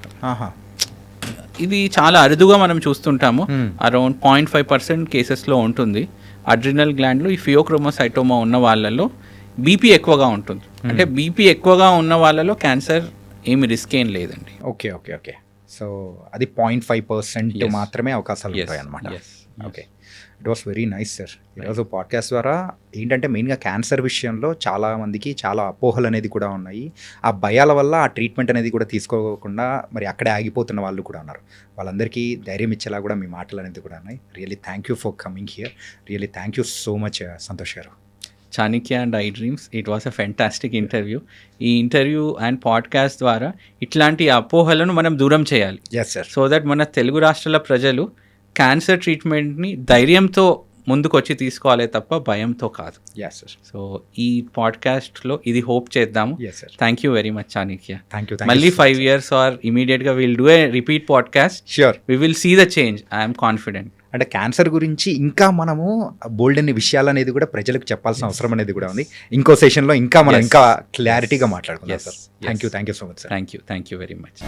ఇది చాలా అరుదుగా మనం చూస్తుంటాము, అరౌండ్ 0.5% కేసెస్లో ఉంటుంది. అడ్రినల్ గ్లాండ్లో ఈ ఫియోక్రోమోసైటోమా ఉన్న వాళ్ళలో బీపీ ఎక్కువగా ఉంటుంది. అంటే బీపీ ఎక్కువగా ఉన్న వాళ్ళలో క్యాన్సర్ ఏమి రిస్క్ ఏం లేదండి. Okay okay okay. సో అది 0.5% మాత్రమే అవకాశాలు ఉంటాయి అన్నమాట. Okay. It was very nice sir. ఈరోజు పాడ్కాస్ట్ ద్వారా ఏంటంటే మెయిన్గా క్యాన్సర్ విషయంలో చాలా మందికి చాలా అపోహలు అనేది కూడా ఉన్నాయి. ఆ భయాల వల్ల ఆ ట్రీట్మెంట్ అనేది కూడా తీసుకోకుండా మరి అక్కడే ఆగిపోతున్న వాళ్ళు కూడా ఉన్నారు. వాళ్ళందరికీ ధైర్యం ఇచ్చేలా కూడా మీ మాటలు అనేది కూడా ఉన్నాయి. Really thank you for coming here. Really thank you so much Santosh garu. Chanakya and I dreams, it was a fantastic interview. ఈ ఇంటర్వ్యూ అండ్ పాడ్కాస్ట్ ద్వారా ఇట్లాంటి అపోహలను మనం దూరం చేయాలి. Yes sir. సో దట్ మన తెలుగు రాష్ట్రాల ప్రజలు క్యాన్సర్ ట్రీట్మెంట్ని ధైర్యంతో ముందుకొచ్చి తీసుకోవాలి తప్ప భయంతో కాదు. Yes sir. సో ఈ పాడ్కాస్ట్లో ఇది హోప్ చేద్దాము. Yes sir. Thank you very much Chanakya. Thank you. మళ్ళీ 5 years ఆర్ ఇమీడియట్గా will do a repeat podcast. Sure. We will see the change. I'm confident. అంటే క్యాన్సర్ గురించి ఇంకా మనము బోల్డ్ అన్ని విషయాలు అనేది కూడా ప్రజలకు చెప్పాల్సిన అవసరం అనేది కూడా ఉంది. ఇంకో సెషన్లో ఇంకా మనం ఇంకా క్లారిటీగా మాట్లాడుకుందాం sir. Thank you so much sir. Thank you very much.